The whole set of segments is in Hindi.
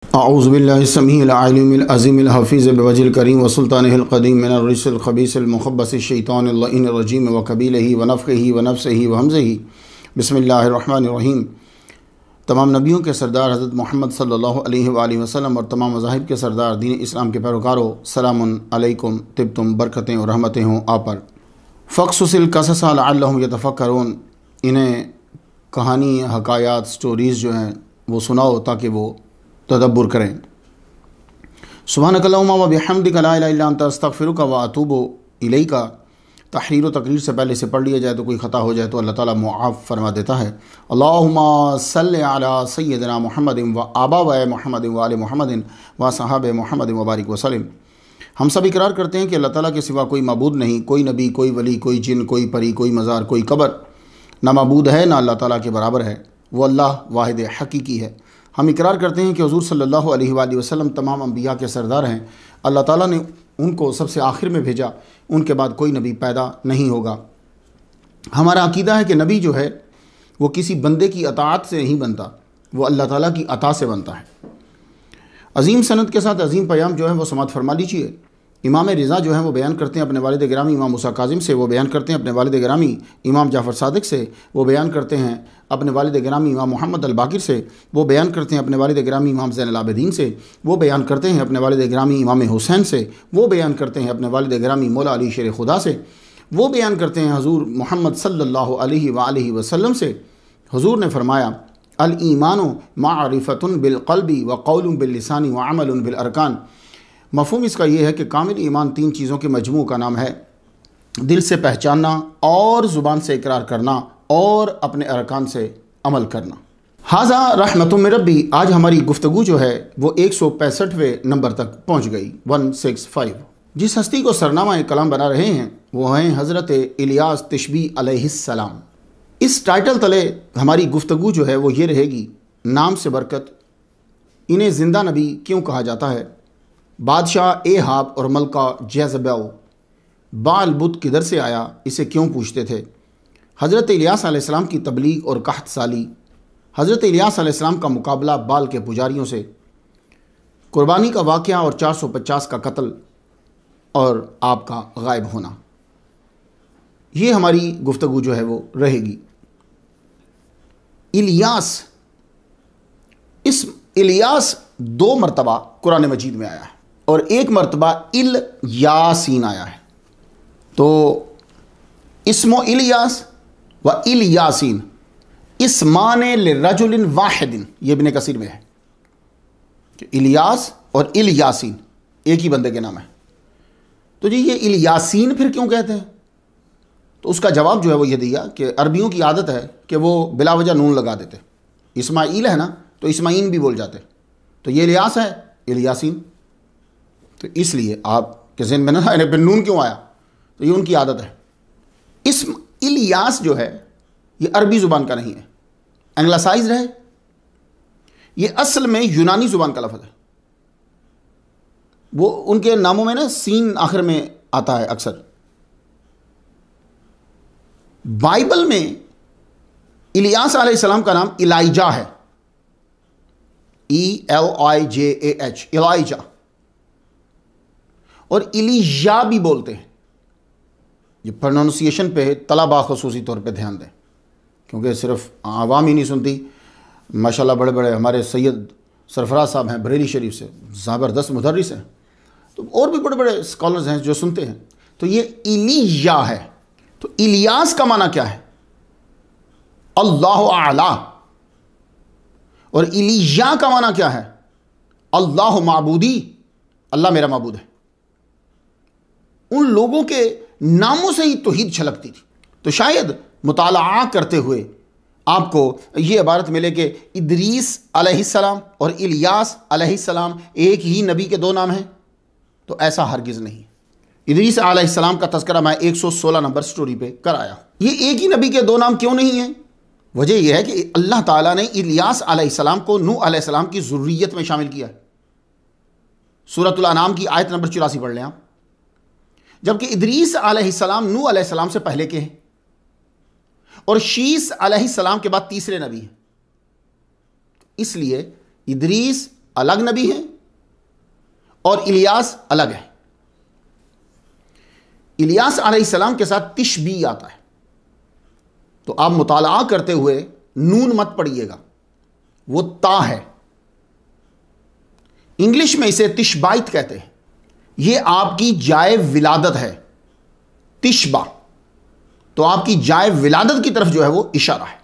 औज़ुबिल्लाहिस्समीइल अलीमिल अज़ीमिल हफ़ीज़ बिवजिल करीम व सुल्तानिहिल क़दीम मिनर रिज्सिल ख़बीसिल मुख़ब्बसिश शैतानिर लईनिर रजीम व कबीलिही व नफ़्ख़िही व नफ़्सिही व हमज़िही बिस्मिल्लाहिर रहमानिर रहीम। तमाम नबियों के सरदार हज़रत मोहम्मद सल्लल्लाहु अलैहि वसल्लम और तमाम मज़ाहिब के सरदार दीन इस्लाम के पैरोकारों, सलामुन अलैकुम, तिब्तुम, बरकतें और रहमतें हों आप पर। फ़क़्सुसिल क़सस लअल्लहुम यतफ़क्करून, इन्हें कहानी, हकायात, स्टोरीज़ जो हैं वो सुनाओ ताकि वो तदब्बुर करें। सुब्हानकल्लाहुम्मा व बिहम्दिका ला इलाहा इल्ला अंता अस्तग़फिरुका व अतूबु इलैका। तहरीर व तकरीर से पहले से पढ़ लिया जाए तो कोई ख़ता हो जाए तो अल्लाह ताला मुआफ़ फरमा देता है। अल्लाहुम्मा सल्लि अला सय्यिदिना मुहम्मदिन व आबाए मुहम्मदिन व आले मुहम्मदिन व सहाबे मुहम्मदिन व बारिक वसल्लम। हम सब इकरार करते हैं कि अल्लाह ताला के सिवा कोई मबूद नहीं, कोई नबी, कोई वली, कोई जिन, कोई परी, कोई मज़ार, कोई कब्र ना मबूद है ना अल्लाह ताला के बराबर है। वो अल्लाह वाहिद हकीकी है। हम इकरार करते हैं कि हुज़ूर सल्लल्लाहु अलैहि वसल्लम तमाम अम्बिया के सरदार हैं। अल्लाह ताला ने उनको सबसे आखिर में भेजा, उनके बाद कोई नबी पैदा नहीं होगा। हमारा अकीदा है कि नबी जो है वो किसी बंदे की अताअत से नहीं बनता, वो अल्लाह ताला की अता से बनता है। अज़ीम सनद के साथ अज़ीम पयाम जो है वो समात फरमा लीजिए। इमाम रिज़ा जो है वो बयान करते हैं अपने वालिद गिरामी इमाम मूसा काज़िम से, वो बयान करते हैं अपने वालिद गिरामी इमाम जाफ़र सादिक से, वो बयान करते हैं अपने वालिद गिरामी इमाम मोहम्मद अल बाकिर से, वो बयान करते हैं अपने वालिद गिरामी इमाम ज़ैनुल आबिदीन से, वो बयान करते हैं अपने वालिद गिरामी इमाम हुसैन से, वो बयान करते हैं अपने वालिद गिरामी मौला अली शेर खुदा से, वो बयान करते हैं हज़ूर मोहम्मद सल्लल्लाहु अलैहि वसल्लम से। हुज़ूर ने फरमाया, अल ईमानु मारिफतुन बिल क़ल्बि व क़ौलुन बिल लिसानी व अमलुन बिल अरकान। मफ़हूम इसका ये है कि कामिल ईमान तीन चीज़ों के मजमू का नाम है। दिल से पहचानना और ज़ुबान से इकरार करना और अपने अरकान से अमल करना। हाज़ा रहमतुम मिन रब्बी। आज हमारी गुफ्तगू जो है वो 165वें नंबर तक पहुँच गई, 165। जिस हस्ती को सरनामा कलाम बना रहे हैं वो हैं हज़रत इलियास तिशबी अलैहिस्सलाम। इस टाइटल तले हमारी गुफ्तगू जो है वो ये रहेगी, नाम से बरकत। इन्हें ज़िंदा नबी क्यों कहा जाता है? बादशाह एहाब और मलका जेज़बेल बाल बुत किधर से आया, इसे क्यों पूछते थे? हज़रत इलियास अलैहिस्सलाम की तबलीग और कहत साली, हज़रत इलियास अलैहिस्सलाम का मुकाबला बाल के पुजारियों से, कुर्बानी का वाक़या और 450 का कत्ल और आपका गायब होना। ये हमारी गुफ्तगू जो है वो रहेगी। इलियास, इस्म इलियास 2 मरतबा कुरान मजीद में आया है और 1 मरतबा इल यासीन आया है। तो इस्मो इलियास व इल यासीन इस्मान लिरजुलिन वाहिदिन, ये इब्न कसीर में है कि इलियास और इल यासीन एक ही बंदे के नाम है। तो जी ये इल यासीन फिर क्यों कहते हैं? तो उसका जवाब जो है वो ये दिया कि अरबियों की आदत है कि वो बिला वजह नून लगा देते। इस्माइल है ना तो इस्माइन भी बोल जाते, तो ये इलियास है इलियासीन, तो इसलिए आपके ज़हन में ना फिर नून क्यों आया, तो ये उनकी आदत है। इस्म इलियास जो है ये अरबी ज़ुबान का नहीं है, एंग्लासाइज्ड है। ये असल में यूनानी ज़ुबान का लफ्ज़ है। वो उनके नामों में ना सीन आखिर में आता है अक्सर। बाइबल में इलियास अलैहिस्सलाम का नाम इलाइजा है, ELIJAH, इलाइजा, और इलिया भी बोलते हैं। ये प्रोनाउंसिएशन पे तलबा ख़ुसूसी तौर पे ध्यान दें, क्योंकि सिर्फ आवाम ही नहीं सुनती। माशाल्लाह बड़े बड़े हमारे सैयद सरफराज साहब हैं बरेली शरीफ से, ज़बरदस्त मुदर्रिस हैं, तो और भी बड़े बड़े स्कॉलर्स हैं जो सुनते हैं। तो ये इलिया है। तो इलियास का माना क्या है? अल्लाह आला। और इलिया का माना क्या है? अल्लाह माबूदी, अल्लाह मेरा माबूद है। उन लोगों के नामों से ही तौहीद छलकती थी। तो शायद मुताला करते हुए आपको ये इबारत मिले कि इदरीस अलैहिस्सलाम और इलियास अलैहिस्सलाम एक ही नबी के 2 नाम हैं, तो ऐसा हरगिज़ नहीं। इदरीस अलैहिस्सलाम का तज़किरा मैं 116 नंबर स्टोरी पे कराया। ये एक ही नबी के 2 नाम क्यों नहीं हैं? वजह यह है कि अल्लाह ताला ने इलियास अलैहिस्सलाम को नूह अलैहिस्सलाम की ज़ुर्रियत में शामिल किया है। सूरतुल अनाम की आयत नंबर 84 पढ़ लें आप। जबकि इदरीस अलैहिस्सलाम नूह अलैहिस्सलाम से पहले के हैं और शीस अलैहिस्सलाम के बाद तीसरे नबी हैं। इसलिए इदरीस अलग नबी हैं और इलियास अलग है। इलियास अलैहिस्सलाम के साथ तिशबी आता है, तो आप मुताला करते हुए नून मत पढ़िएगा, वो ता है। इंग्लिश में इसे तिशबाइत कहते हैं। यह आपकी जाए विलादत है, तिशबा, तो आपकी जाए विलादत की तरफ जो है वो इशारा है।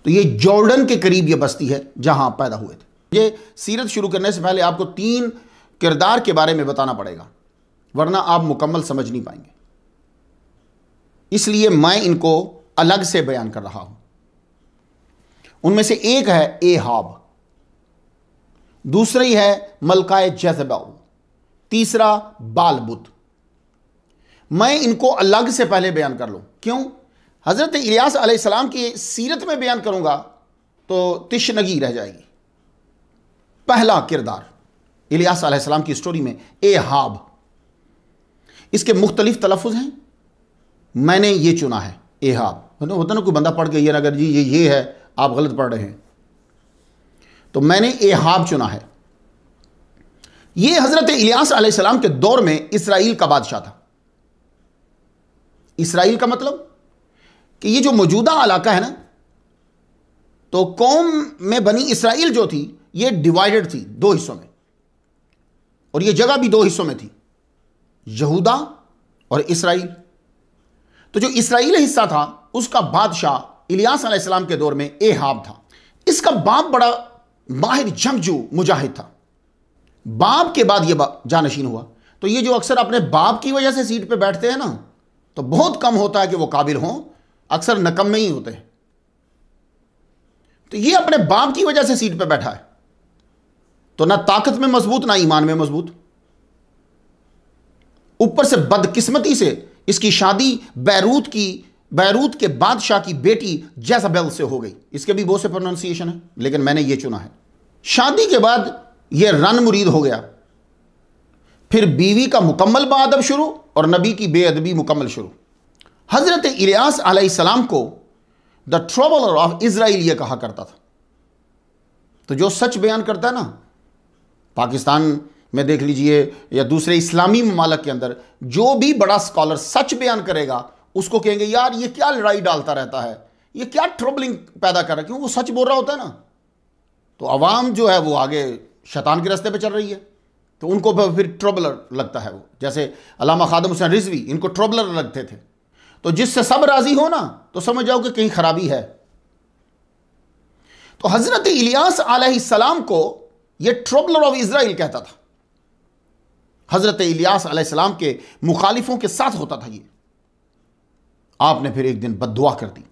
तो ये जॉर्डन के करीब ये बस्ती है जहां आप पैदा हुए थे। ये सीरत शुरू करने से पहले आपको 3 किरदार के बारे में बताना पड़ेगा, वरना आप मुकम्मल समझ नहीं पाएंगे। इसलिए मैं इनको अलग से बयान कर रहा हूं। उनमें से एक है एहाब, दूसरी है मलकाए जेज़ेबेल, तीसरा बालबुत। मैं इनको अलग से पहले बयान कर लूं, क्यों? हजरत इलियास अलैहिस्सलाम की सीरत में बयान करूंगा तो तिशनगी रह जाएगी। पहला किरदार इलियास अलैहिस्सलाम की स्टोरी में एहाब। इसके मुख्तलिफ तलफ़ुज़ हैं, मैंने ये चुना है एहाब। होता ना कोई बंदा पढ़ के ये अगर जी ये है, आप गलत पढ़ रहे हैं, तो मैंने एहाब चुना है। ये हजरत इलियास अलैहिस्सलाम के दौर में इसराइल का बादशाह था। इसराइल का मतलब कि ये जो मौजूदा इलाका है ना, तो कौम में बनी इसराइल जो थी ये डिवाइडेड थी 2 हिस्सों में, और ये जगह भी 2 हिस्सों में थी, यहूदा और इसराइल। तो जो इसराइल हिस्सा था उसका बादशाह इलियास अलैहिस्सलाम के दौर में एहाब था। इसका बाप बड़ा माहिर जंगजू मुजाहिद था। बाप के बाद यह जानशीन हुआ। तो ये जो अक्सर अपने बाप की वजह से सीट पे बैठते हैं ना, तो बहुत कम होता है कि वो काबिल हों, अक्सर नकम्मे ही होते हैं। तो ये अपने बाप की वजह से सीट पे बैठा है, तो ना ताकत में मजबूत ना ईमान में मजबूत। ऊपर से बदकिस्मती से इसकी शादी बैरूत के बादशाह की बेटी जेज़ेबेल से हो गई। इसके भी बहुत से प्रोनाउंसिएशन है, लेकिन मैंने ये चुना है। शादी के बाद यह रन मुरीद हो गया, फिर बीवी का मुकम्मल बाअदब शुरू और नबी की बेअदबी मुकम्मल शुरू। हजरत इलियास अलैहिस्सलाम को द ट्रबलर ऑफ इजराइल यह कहा करता था। तो जो सच बयान करता है ना, पाकिस्तान में देख लीजिए या दूसरे इस्लामी ममालिक के अंदर, जो भी बड़ा स्कॉलर सच बयान करेगा उसको कहेंगे यार ये क्या लड़ाई डालता रहता है, ये क्या ट्रबलिंग पैदा कर रहा है, क्योंकि वो सच बोल रहा होता है ना। तो अवाम जो है वो आगे शैतान के रास्ते पे चल रही है, तो उनको फिर ट्रबलर लगता है। वो जैसे अल्लामा खादिम हुसैन रिजवी, इनको ट्रबलर लगते थे। तो जिससे सब राजी हो ना, तो समझ जाओ कि कहीं खराबी है। तो हजरत इलियास अलैहिस्सलाम को यह ट्रबलर ऑफ इजराइल कहता था। हजरत इलियास अलैहिस्सलाम के मुखालिफों के साथ होता था ये। आपने फिर एक दिन बद्दुआ कर दी,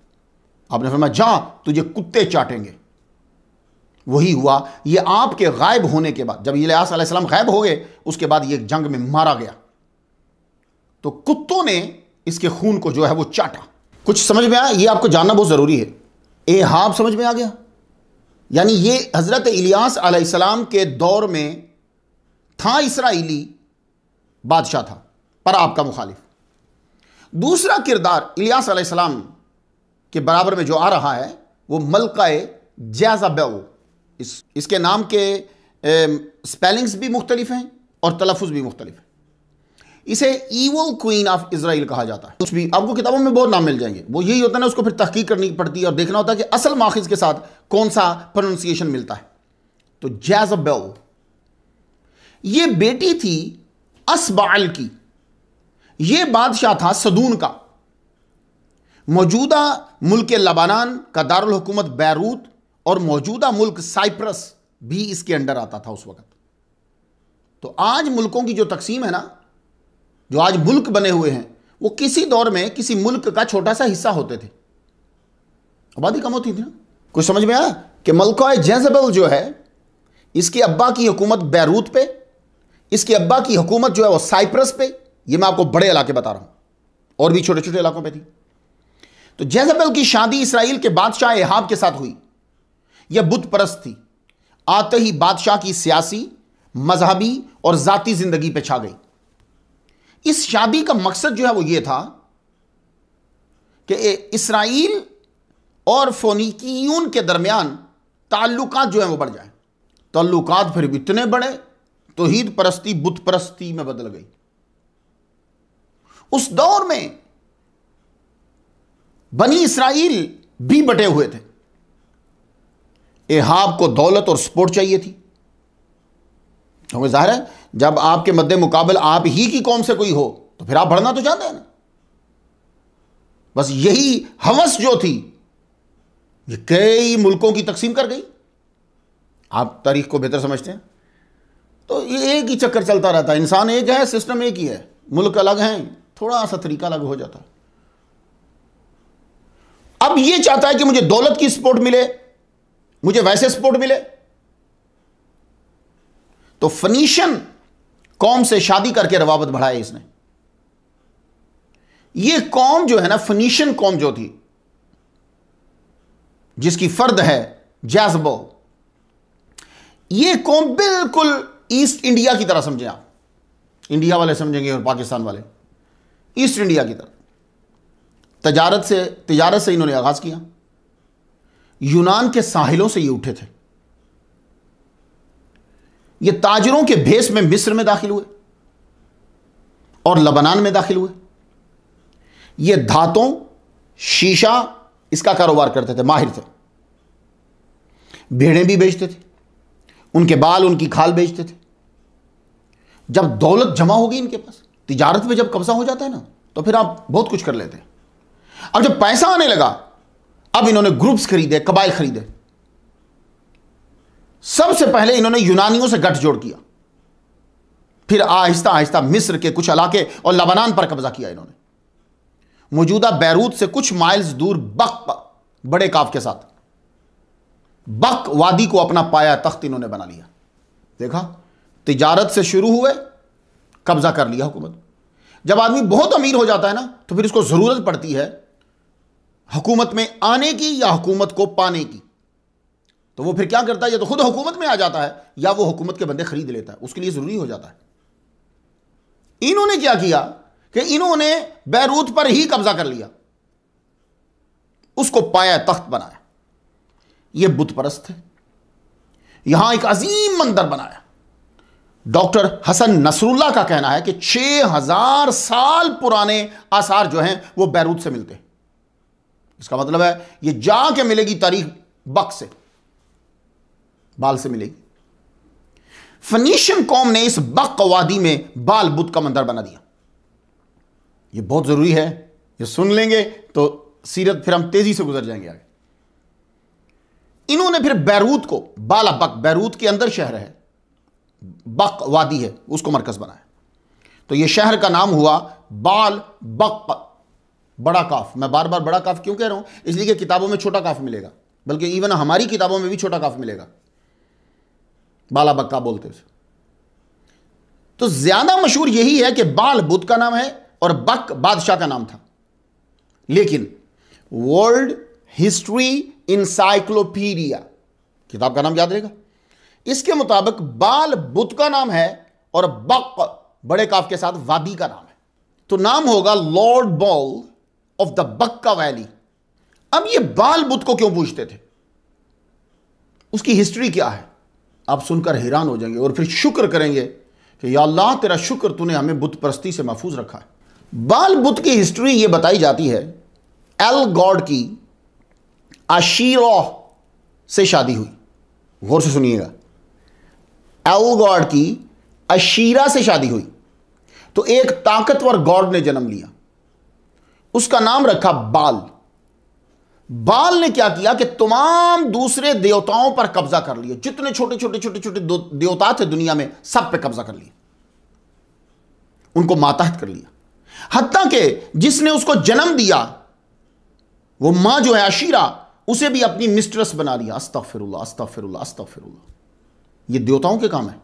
आपने फरमाया जा तुझे कुत्ते चाटेंगे। वही हुआ। ये आपके गायब होने के बाद, जब इलियास अलैहिस्सलाम गायब हो गए, उसके बाद ये जंग में मारा गया, तो कुत्तों ने इसके खून को जो है वो चाटा। कुछ समझ में आया? ये आपको जानना बहुत जरूरी है। एहाब समझ में आ गया? यानी ये हजरत इलियास अलैहिस्सलाम के दौर में था, इसराइली बादशाह था, पर आपका मुखालिफ। दूसरा किरदार इलियास अलैहिस्सलाम के बराबर में जो आ रहा है वो मलकाए जेज़ेबेल। इसके नाम के स्पेलिंग्स भी मुख्तलिफ हैं और तलफ़ुज़ भी मुख्तलिफ है। इसे ईवल क्वीन ऑफ इजराइल कहा जाता है। कुछ भी आपको किताबों में बहुत नाम मिल जाएंगे, वो यही होता है ना, उसको फिर तहकीक करनी पड़ती है और देखना होता है कि असल माखिज के साथ कौन सा प्रोनाउंसिएशन मिलता है। तो जेज़ेबेल ये बेटी थी असबाल की। ये बादशाह था सदून का। मौजूदा मुल्क लबानान का दारुल हुकूमत बैरूत और मौजूदा मुल्क साइप्रस भी इसके अंडर आता था उस वक्त। तो आज मुल्कों की जो तकसीम है ना, जो आज मुल्क बने हुए हैं, वो किसी दौर में किसी मुल्क का छोटा सा हिस्सा होते थे, आबादी कम होती थी ना। कुछ समझ में आया कि मलका जेज़ेबेल जो है, इसके अब्बा की हुकूमत बैरूत पे, इसके अब्बा की हुकूमत जो है वो साइप्रस पे। ये मैं आपको बड़े इलाके बता रहा हूं, और भी छोटे छोटे इलाकों पे थी। तो जेज़ेबेल की शादी इसराइल के बादशाह एहाब के साथ हुई। यह बुत परस्त थी, आते ही बादशाह की सियासी, मजहबी और जाती जिंदगी पे छा गई। इस शादी का मकसद जो है वो ये था कि इसराइल और फोनिकियून के दरमियान ताल्लुकात जो है वो बढ़ जाए। तल्लुकात फिर भी इतने बड़े, तौहीद परस्ती बुत परस्ती में बदल गई। उस दौर में बनी इसराइल भी बटे हुए थे। एहाब को दौलत और सपोर्ट चाहिए थी, क्योंकि जाहिर है जब आपके मद्दे मुकाबल आप ही की कौम से कोई हो तो फिर आप बढ़ना तो चाहते हैं ना। बस यही हवस जो थी ये कई मुल्कों की तकसीम कर गई। आप तारीख को बेहतर समझते हैं, तो ये एक ही चक्कर चलता रहता है। इंसान एक है, सिस्टम एक ही है, मुल्क अलग हैं, थोड़ा सा तरीका अलग हो जाता है। अब ये चाहता है कि मुझे दौलत की सपोर्ट मिले, मुझे वैसे सपोर्ट मिले, तो फनीशन कौम से शादी करके रवाबत बढ़ाए इसने। ये कौम जो है ना, फनीशन कौम जो थी, जिसकी फर्द है जैज़बो, ये कौम बिल्कुल ईस्ट इंडिया की तरह समझे आप। इंडिया वाले समझेंगे और पाकिस्तान वाले ईस्ट इंडिया की तरह। तिजारत से इन्होंने आगाज किया। यूनान के साहिलों से ये उठे थे। ये ताजरों के भेस में मिस्र में दाखिल हुए और लबनान में दाखिल हुए। ये धातों, शीशा, इसका कारोबार करते थे, माहिर थे। भेड़ें भी बेचते थे, उनके बाल, उनकी खाल बेचते थे। जब दौलत जमा हो गई इनके पास, तिजारत पे जब कब्जा हो जाता है ना, तो फिर आप बहुत कुछ कर लेते हैं। अब जब पैसा आने लगा, अब इन्होंने ग्रुप्स खरीदे, कबाइल खरीदे। सबसे पहले इन्होंने यूनानियों से गठजोड़ किया, फिर आहिस्ता आहिस्ता मिस्र के कुछ इलाके और लबनान पर कब्जा किया इन्होंने। मौजूदा बैरूत से कुछ माइल्स दूर बक, बड़े काफ के साथ, बक वादी को अपना पाया तख्त इन्होंने बना लिया। देखा, तिजारत से शुरू हुए, कब्जा कर लिया हुकूमत। जब आदमी बहुत अमीर हो जाता है ना, तो फिर इसको जरूरत पड़ती है हुकूमत में आने की या हुकूमत को पाने की। तो वो फिर क्या करता है, या तो खुद हुकूमत में आ जाता है या वो हुकूमत के बंदे खरीद लेता है, उसके लिए जरूरी हो जाता है। इन्होंने क्या किया कि इन्होंने बैरूत पर ही कब्जा कर लिया, उसको पाया तख्त बनाया। ये बुत परस्त है। यहां एक अजीम मंदिर बनाया। डॉक्टर हसन नसरुल्लाह का कहना है कि 6000 साल पुराने आसार जो हैं वो बैरूत से मिलते हैं। इसका मतलब है ये जाके मिलेगी तारीख बक से, बाल से मिलेगी। फनीशियन कौम ने इस बक वादी में बाल बुत का मंदिर बना दिया। ये बहुत जरूरी है, ये सुन लेंगे तो सीरत फिर हम तेजी से गुजर जाएंगे आगे। इन्होंने फिर बैरूत को, बाला बक, बैरूत के अंदर शहर है, बक वादी है, उसको मरकज बनाया। तो यह शहर का नाम हुआ बाल बक, बड़ा काफ। मैं बार बार बड़ा काफ क्यों कह रहा हूं, इसलिए कि किताबों में छोटा काफ मिलेगा, बल्कि इवन हमारी किताबों में भी छोटा काफ मिलेगा, बाला बक्का बोलते उसे। तो ज्यादा मशहूर यही है कि बाल बुत का नाम है और बक बादशाह का नाम था। लेकिन वर्ल्ड हिस्ट्री इंसाइक्लोपीडिया, किताब का नाम याद रहेगा, इसके मुताबिक बाल बुत का नाम है और बक बड़े काफ के साथ वादी का नाम है। तो नाम होगा लॉर्ड बॉल ऑफ द बक्का वैली। अब ये बाल बुत को क्यों पूछते थे, उसकी हिस्ट्री क्या है, आप सुनकर हैरान हो जाएंगे और फिर शुक्र करेंगे कि या अल्लाह तेरा शुक्र तूने हमें बुत परस्ती से महफूज रखा है। बाल बुत की हिस्ट्री यह बताई जाती है, एल गॉड की अशीरा से शादी हुई। गौर से सुनिएगा, एल गॉड की अशीरा से शादी हुई तो एक ताकतवर गॉड ने जन्म लिया, उसका नाम रखा बाल। बाल ने क्या किया कि तमाम दूसरे देवताओं पर कब्जा कर लिया। जितने छोटे छोटे छोटे छोटे देवता थे दुनिया में, सब पे कब्जा कर लिया, उनको मातहत कर लिया। हत्ता कि जिसने उसको जन्म दिया, वो मां जो है अशीरा, उसे भी अपनी मिस्ट्रेस बना लिया। अस्तगफिरुल्लाह अस्तगफिरुल्लाह अस्तगफिरुल्लाह। ये देवताओं के काम है।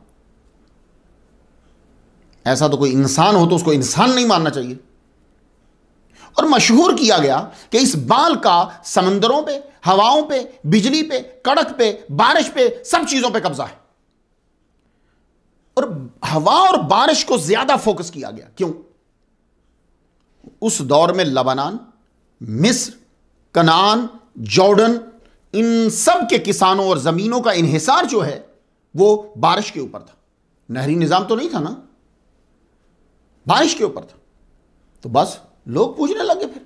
ऐसा तो कोई इंसान हो तो उसको इंसान नहीं मानना चाहिए। और मशहूर किया गया कि इस बाल का समंदरों पे, हवाओं पे, बिजली पे, कड़क पे, बारिश पे, सब चीजों पे कब्जा है। और हवा और बारिश को ज्यादा फोकस किया गया। क्यों? उस दौर में लबनान, मिस्र, कनान, जॉर्डन, इन सब के किसानों और जमीनों का इन्हिसार जो है वो बारिश के ऊपर था, नहरी निज़ाम तो नहीं था ना, बारिश के ऊपर था। तो बस लोग पूछने लगे फिर,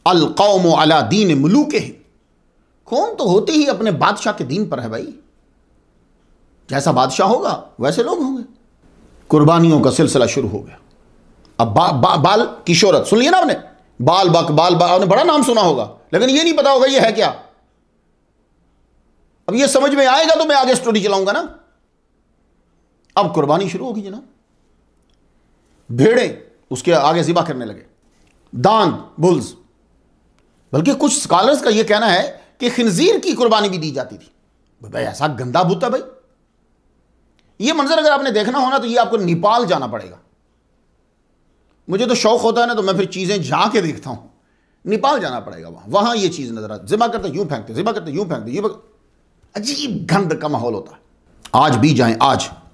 अल कौम अला दीन मुलूकिहिम, कौम तो होती ही अपने बादशाह के दीन पर है भाई, जैसा बादशाह होगा वैसे लोग होंगे। कुर्बानियों का सिलसिला शुरू हो गया। अब बाल की शोहरत सुन लिया ना आपने, बाल बक बाल बक, आपने बड़ा नाम सुना होगा, लेकिन ये नहीं पता होगा ये है क्या। अब ये समझ में आएगा तो मैं आगे स्टोरी चलाऊंगा ना। अब कुर्बानी शुरू होगी जनाब, भेड़ें उसके आगे ज़िबा करने लगे, दांत बुल्स, बल्कि कुछ स्कॉलर्स का यह कहना है कि खिंजीर की कुर्बानी भी दी जाती थी। भाई ऐसा गंदा बुत है भाई। ये मंजर अगर आपने देखना हो ना तो ये आपको नेपाल जाना पड़ेगा। मुझे तो शौक होता है ना, तो मैं फिर चीजें जाके देखता हूं। नेपाल जाना पड़ेगा, वहां ये चीज नजर आती, ज़िबा करते यूं फेंकते, ज़िबा करते यूं फेंकते, ये अजीब गंद का माहौल होता है। आज भी जाएं,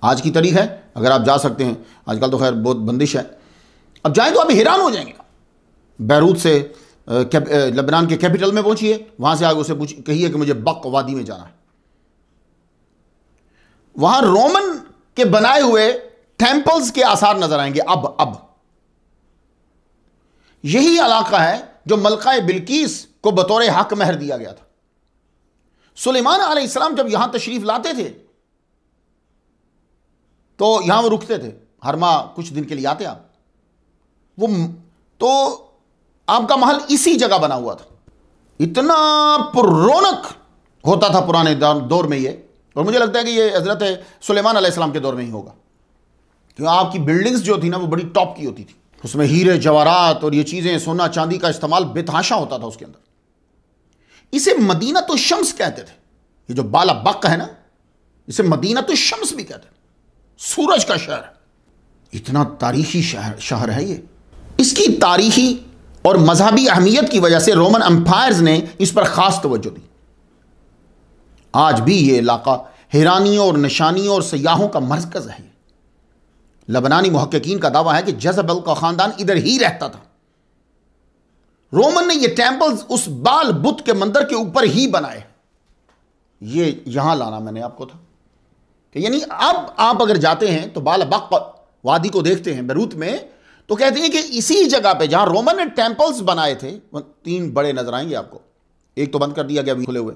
आज की तारीख है, अगर आप जा सकते हैं, आजकल तो खैर बहुत बंदिश है, अब जाएं तो आप हैरान हो जाएंगे। बैरूत से लेबनान के कैपिटल में पहुंचिए, वहां से आगे उसे कहिए कि मुझे बक वादी में जाना है। वहां रोमन के बनाए हुए टेंपल्स के आसार नजर आएंगे। अब यही इलाका है जो मलका बिल्कीस को बतौर हक महर दिया गया था। सुलेमान अलैहिस्सलाम जब यहां तशरीफ लाते थे तो यहां वो रुकते थे, हर माह कुछ दिन के लिए आते आप। वो तो आपका महल इसी जगह बना हुआ था। इतना पुरौनक होता था पुराने दौर में ये, और मुझे लगता है कि ये हजरत सुलेमान अलैहिस्सलाम के दौर में ही होगा, क्योंकि आपकी बिल्डिंग्स जो थी ना वो बड़ी टॉप की होती थी, उसमें हीरे जवाहरात और ये चीजें, सोना चांदी का इस्तेमाल बेतहाशा होता था उसके अंदर। इसे मदीना तो शम्स कहते थे। ये जो बाला बक है ना, इसे मदीना तो शम्स भी कहते हैं, सूरज का शहर। इतना तारीखी शहर है ये। इसकी तारीखी और मजहबी अहमियत की वजह से रोमन एम्पायर्स ने इस पर खास तवज्जो दी। आज भी ये इलाका हैरानियों और निशानियों और सयाहों का मरकज है। लबनानी मुहक्किकीन का दावा है कि जज़बल का खानदान इधर ही रहता था। रोमन ने ये टेंपल्स उस बाल बुत के मंदिर के ऊपर ही बनाए। ये यहां लाना मैंने आपको था कि यानी अब आप अगर जाते हैं तो बाल बक वादी को देखते हैं बैरूत में, तो कहते हैं कि इसी जगह पे जहां रोमन ने टेंपल्स बनाए थे, 3 बड़े नजर आएंगे आपको, एक तो बंद कर दिया गया अभी खुले हुए,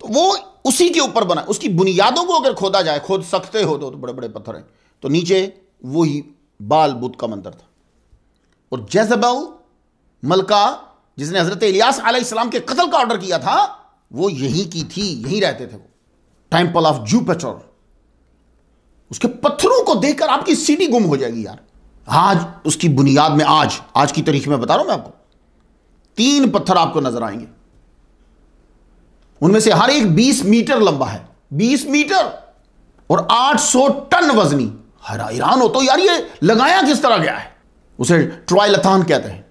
तो वो उसी के ऊपर बना। उसकी बुनियादों को अगर खोदा जाए, खोद सकते हो तो बड़े बड़े पत्थर हैं, तो नीचे वही बाल बुत का मंदिर था। और जेज़बेल मलका जिसने हजरत इलियास अलैहिस्सलाम के कत्ल का ऑर्डर किया था, वो यहीं की थी, यहीं रहते थे वो। टेंपल ऑफ जुपिटर, उसके पत्थरों को देखकर आपकी सीढ़ी गुम हो जाएगी यार। आज उसकी बुनियाद में, आज की तारीख में बता रहा हूं मैं आपको, 3 पत्थर आपको नजर आएंगे। उनमें से हर एक 20 मीटर लंबा है, 20 मीटर और 800 टन वजनी। हैरान हो तो यार ये लगाया किस तरह गया है। उसे ट्राइलथॉन कहते हैं।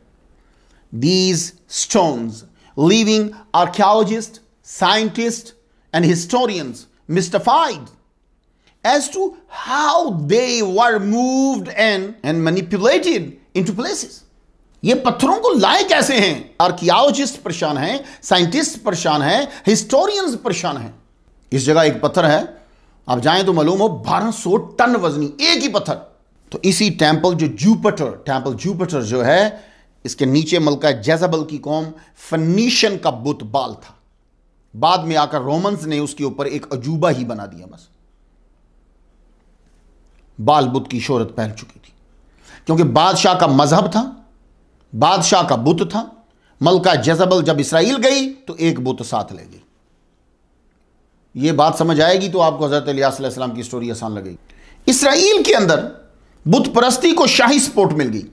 These stones leaving archaeologists, scientists and historians mystified as to how they were moved and manipulated into places. ये पत्थरों को लाए कैसे हैं? आर्कियोलॉजिस्ट परेशान हैं, साइंटिस्ट परेशान हैं, हिस्टोरियंस परेशान हैं। इस जगह एक पत्थर है, आप जाएं तो मालूम हो 1200 टन वजनी, एक ही पत्थर। तो इसी टेंपल जुपिटर जो है, इसके नीचे मलका जेज़बेल की कौम फनीशन का बुत बाल था। बाद में आकर रोमन्स ने उसके ऊपर एक अजूबा ही बना दिया। बस बाल बुत की शोहरत फैल चुकी थी, क्योंकि बादशाह का मजहब था, बादशाह का बुत था। मलका जेज़बेल जब इसराइल गई तो एक बुत साथ ले गई। यह बात समझ आएगी तो आपको हजरत इलियास अलैहिस्सलाम की स्टोरी आसान लगेगी। इसराइल के अंदर बुत परस्ती को शाही सपोर्ट मिल गई,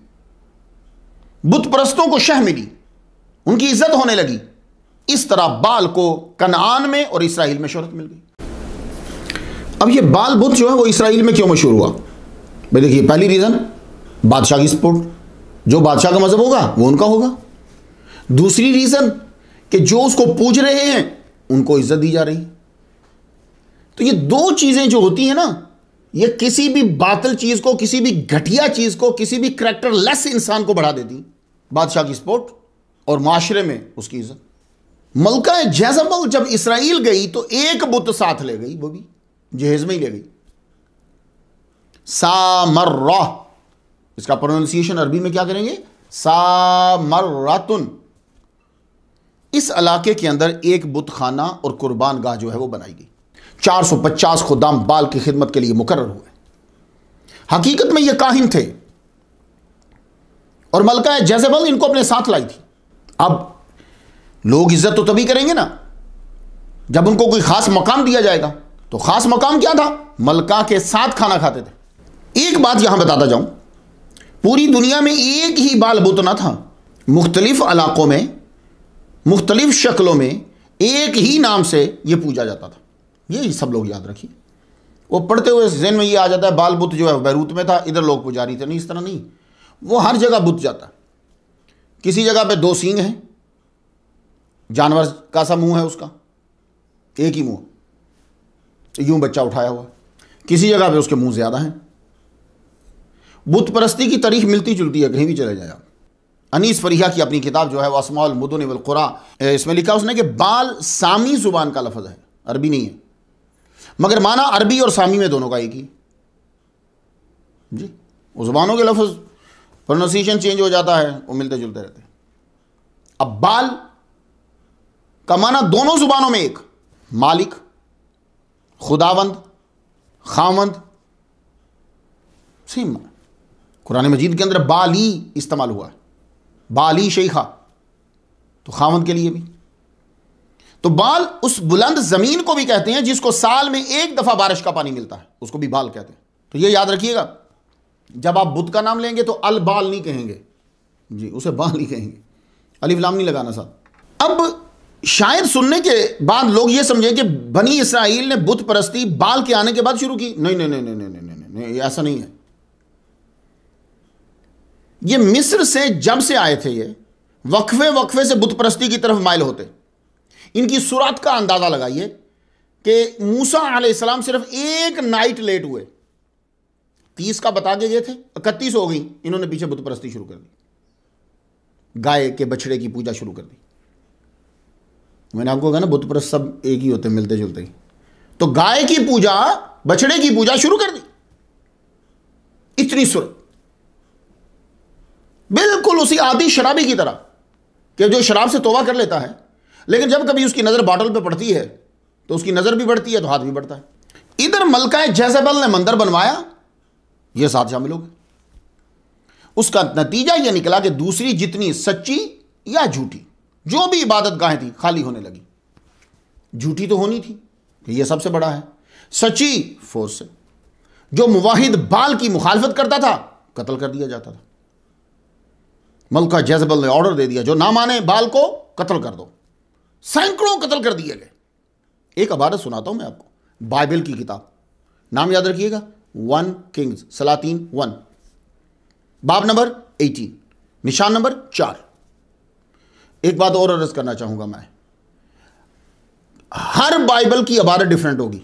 बुत परस्तों को शह मिली, उनकी इज्जत होने लगी। इस तरह बाल को कनान में और इसराइल में शोहरत मिल गई। अब ये बाल बुत जो है वो इसराइल में क्यों मशहूर हुआ? भाई देखिए, पहली रीज़न बादशाह की सपोर्ट, जो बादशाह का मजहब होगा वो उनका होगा। दूसरी रीज़न कि जो उसको पूज रहे हैं उनको इज्जत दी जा रही। तो ये 2 चीज़ें जो होती हैं ना, ये किसी भी बातिल चीज़ को, किसी भी घटिया चीज़ को, किसी भी करैक्टरलेस इंसान को बढ़ा देती। बादशाह की सपोर्ट और माशरे में उसकी इज्जत। मलका जेज़बेल जब इसराइल गई तो एक बुत साथ ले गई, वो भी जहेज में ही ले गई। सामर्रा, इसका प्रोनाउंसिएशन अरबी में क्या करेंगे? सामर्रातुन। इस इलाके के अंदर एक बुतखाना और कुर्बान गाह जो है वो बनाई गई। 450 खुदाम बाल की खिदमत के लिए मुकर्रर हुए। हकीकत में ये काहिन थे और मलका जेज़ेबल इनको अपने साथ लाई थी। अब लोग इज्जत तो तभी करेंगे ना जब उनको कोई खास मकाम दिया जाएगा। तो खास मकाम क्या था? मलका के साथ खाना खाते थे। एक बात यहां बताता जाऊं, पूरी दुनिया में एक ही बाल बुत ना था, मुख्तलिफ इलाकों में मुख्तलिफ शक्लों में एक ही नाम से यह पूजा जाता था। ये सब लोग याद रखिए। वो पढ़ते हुए जहन में ये आ जाता है बाल बुत जो है बैरूत में था, इधर लोग पुजारी थे। नहीं, इस तरह नहीं, वो हर जगह बुत जाता है। किसी जगह पे 2 सींग हैं, जानवर का सा मुंह है उसका, एक ही मुंह, यूं बच्चा उठाया हुआ। किसी जगह पे उसके मुंह ज्यादा हैं। बुत परस्ती की तारीख मिलती जुलती है, कहीं भी चले जाए आप। अनीस फरीहा की अपनी किताब जो है वो अस्माउल मुदुन वल कुरा, इसमें लिखा उसने कि बाल सामी जुबान का लफ्ज़ है, अरबी नहीं है, मगर माना अरबी और सामी में दोनों का एक ही जी। उस जुबानों के लफ्ज़ प्रोनाउंसिएशन चेंज हो जाता है, वो मिलते जुलते रहते हैं। अब बाल का माना दोनों जुबानों में एक, मालिक, खुदावंद, खामंद, सेम। कुरान मजीद के अंदर बाली इस्तेमाल हुआ है, बाली शेखा, तो खामंद के लिए भी। तो बाल उस बुलंद जमीन को भी कहते हैं जिसको साल में एक दफा बारिश का पानी मिलता है, उसको भी बाल कहते हैं। तो ये याद रखिएगा, जब आप बुत का नाम लेंगे तो अल बाल नहीं कहेंगे जी, उसे बाल नहीं कहेंगे, अलिफ लाम नहीं लगाना साथ। अब शायद सुनने के बाद लोग ये समझें कि बनी इसराइल ने बुत परस्ती बाल के आने के बाद शुरू की। नहीं नहीं नहीं नहीं नहीं नहीं नहीं, नहीं ऐसा नहीं है। ये मिस्र से जब से आए थे, ये वक्फे वक्फे से बुत परस्ती की तरफ माइल होते। इनकी सूरत का अंदाजा लगाइए कि मूसा अलैहिस्सलाम सिर्फ एक नाइट लेट हुए, 30 का बता के गए थे, 31 हो गई, इन्होंने पीछे बुत परस्ती शुरू कर दी, गाय के बछड़े की पूजा शुरू कर दी। मैंने आपको कहा ना बुत परस्त सब एक ही होते, मिलते जुलते ही। तो गाय की पूजा, बछड़े की पूजा शुरू कर दी। इतनी सूरत, बिल्कुल उसी आदि शराबी की तरह कि जो शराब से तौबा कर लेता है, लेकिन जब कभी उसकी नजर बॉटल पे पड़ती है तो उसकी नजर भी बढ़ती है तो हाथ भी बढ़ता है। इधर मलका जेज़ेबल ने मंदिर बनवाया, ये साथ शामिल हो गए। उसका नतीजा यह निकला कि दूसरी जितनी सच्ची या झूठी जो भी इबादत गाहें थी खाली होने लगी। झूठी तो होनी थी कि यह सबसे बड़ा है, सच्ची फोर्स से जो मुवाहिद बाल की मुखालफत करता था कत्ल कर दिया जाता था। मलका जेज़ेबल ने ऑर्डर दे दिया, जो ना माने बाल को कत्ल कर दो। सैकड़ों कत्ल कर दिए गए। एक इबारत सुनाता हूं मैं आपको, बाइबल की किताब, नाम याद रखिएगा, 1 किंग्स, सलातीन 1, बाब नंबर 18, निशान नंबर 4। एक बात और अर्ज करना चाहूंगा मैं, हर बाइबल की इबारत डिफरेंट होगी,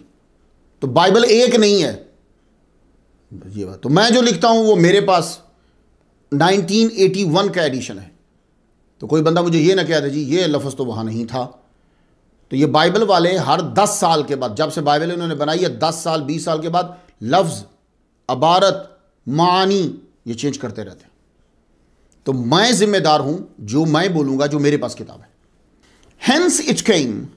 तो बाइबल एक नहीं है ये बात। तो मैं जो लिखता हूं वो मेरे पास 1981 का एडिशन है, तो कोई बंदा मुझे ये ना कह दे जी ये लफ्ज़ तो वहां नहीं था। तो ये बाइबल वाले हर 10 साल के बाद, जब से बाइबल इन्होंने बनाई है, 10 साल 20 साल के बाद लफ्ज़, इबारत, मानी ये चेंज करते रहते हैं। तो मैं जिम्मेदार हूं जो मैं बोलूंगा, जो मेरे पास किताब है। Hence it came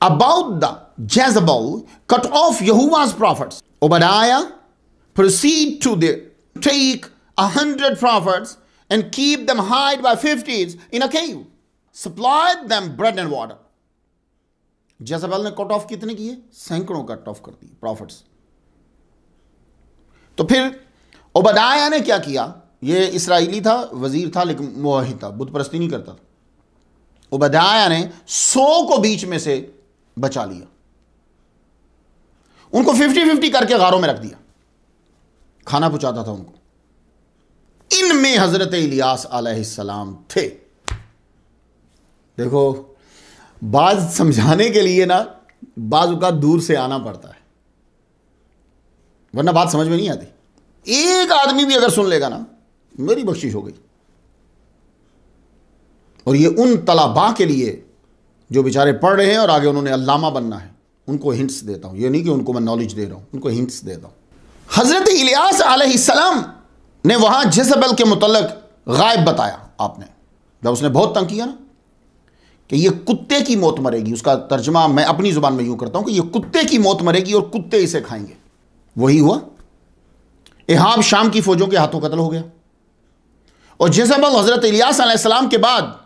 about the Jezebel cut off Jehovah's prophets. Obadiah proceed to take 100 prophets and keep them hid by 50s in a cave, supplied them bread and water. जेज़ेबल ने कट ऑफ कितने किए? सैकड़ों कट ऑफ कर दिए प्रॉफिट्स। तो फिर ओबदाया ने क्या किया? ये इसराइली था, वजीर था, लेकिन मुवाहिद था, बुत परस्ती नहीं करता था। ओबदाया ने 100 को बीच में से बचा लिया, उनको 50-50 करके गारों में रख दिया, खाना पहुंचाता था उनको। इनमें हजरत इलियास अलैहिस्सलाम थे। देखो, बात समझाने के लिए ना बाज़ का दूर से आना पड़ता है, वरना बात समझ में नहीं आती। एक आदमी भी अगर सुन लेगा ना, मेरी बख्शिश हो गई। और ये उन तलाबा के लिए जो बेचारे पढ़ रहे हैं और आगे उन्होंने अल्लामा बनना है, उनको हिंट्स देता हूं, ये नहीं कि उनको मैं नॉलेज दे रहा हूं, उनको हिंट्स देता हूं। हजरत इलियास अलैहिस्सलाम ने वहां जेज़ेबेल के मुतल्लिक गायब बताया आपने, जब उसने बहुत तंग किया ना कि ये कुत्ते की मौत मरेगी, उसका तर्जमा मैं अपनी जुबान में यूं करता हूं कि ये कुत्ते की मौत मरेगी और कुत्ते इसे खाएंगे। वही हुआ, एहाब शाम की फौजों के हाथों कत्ल हो गया। और जेज़ेबेल हजरत इलियास अलैहिस्सलाम के बाद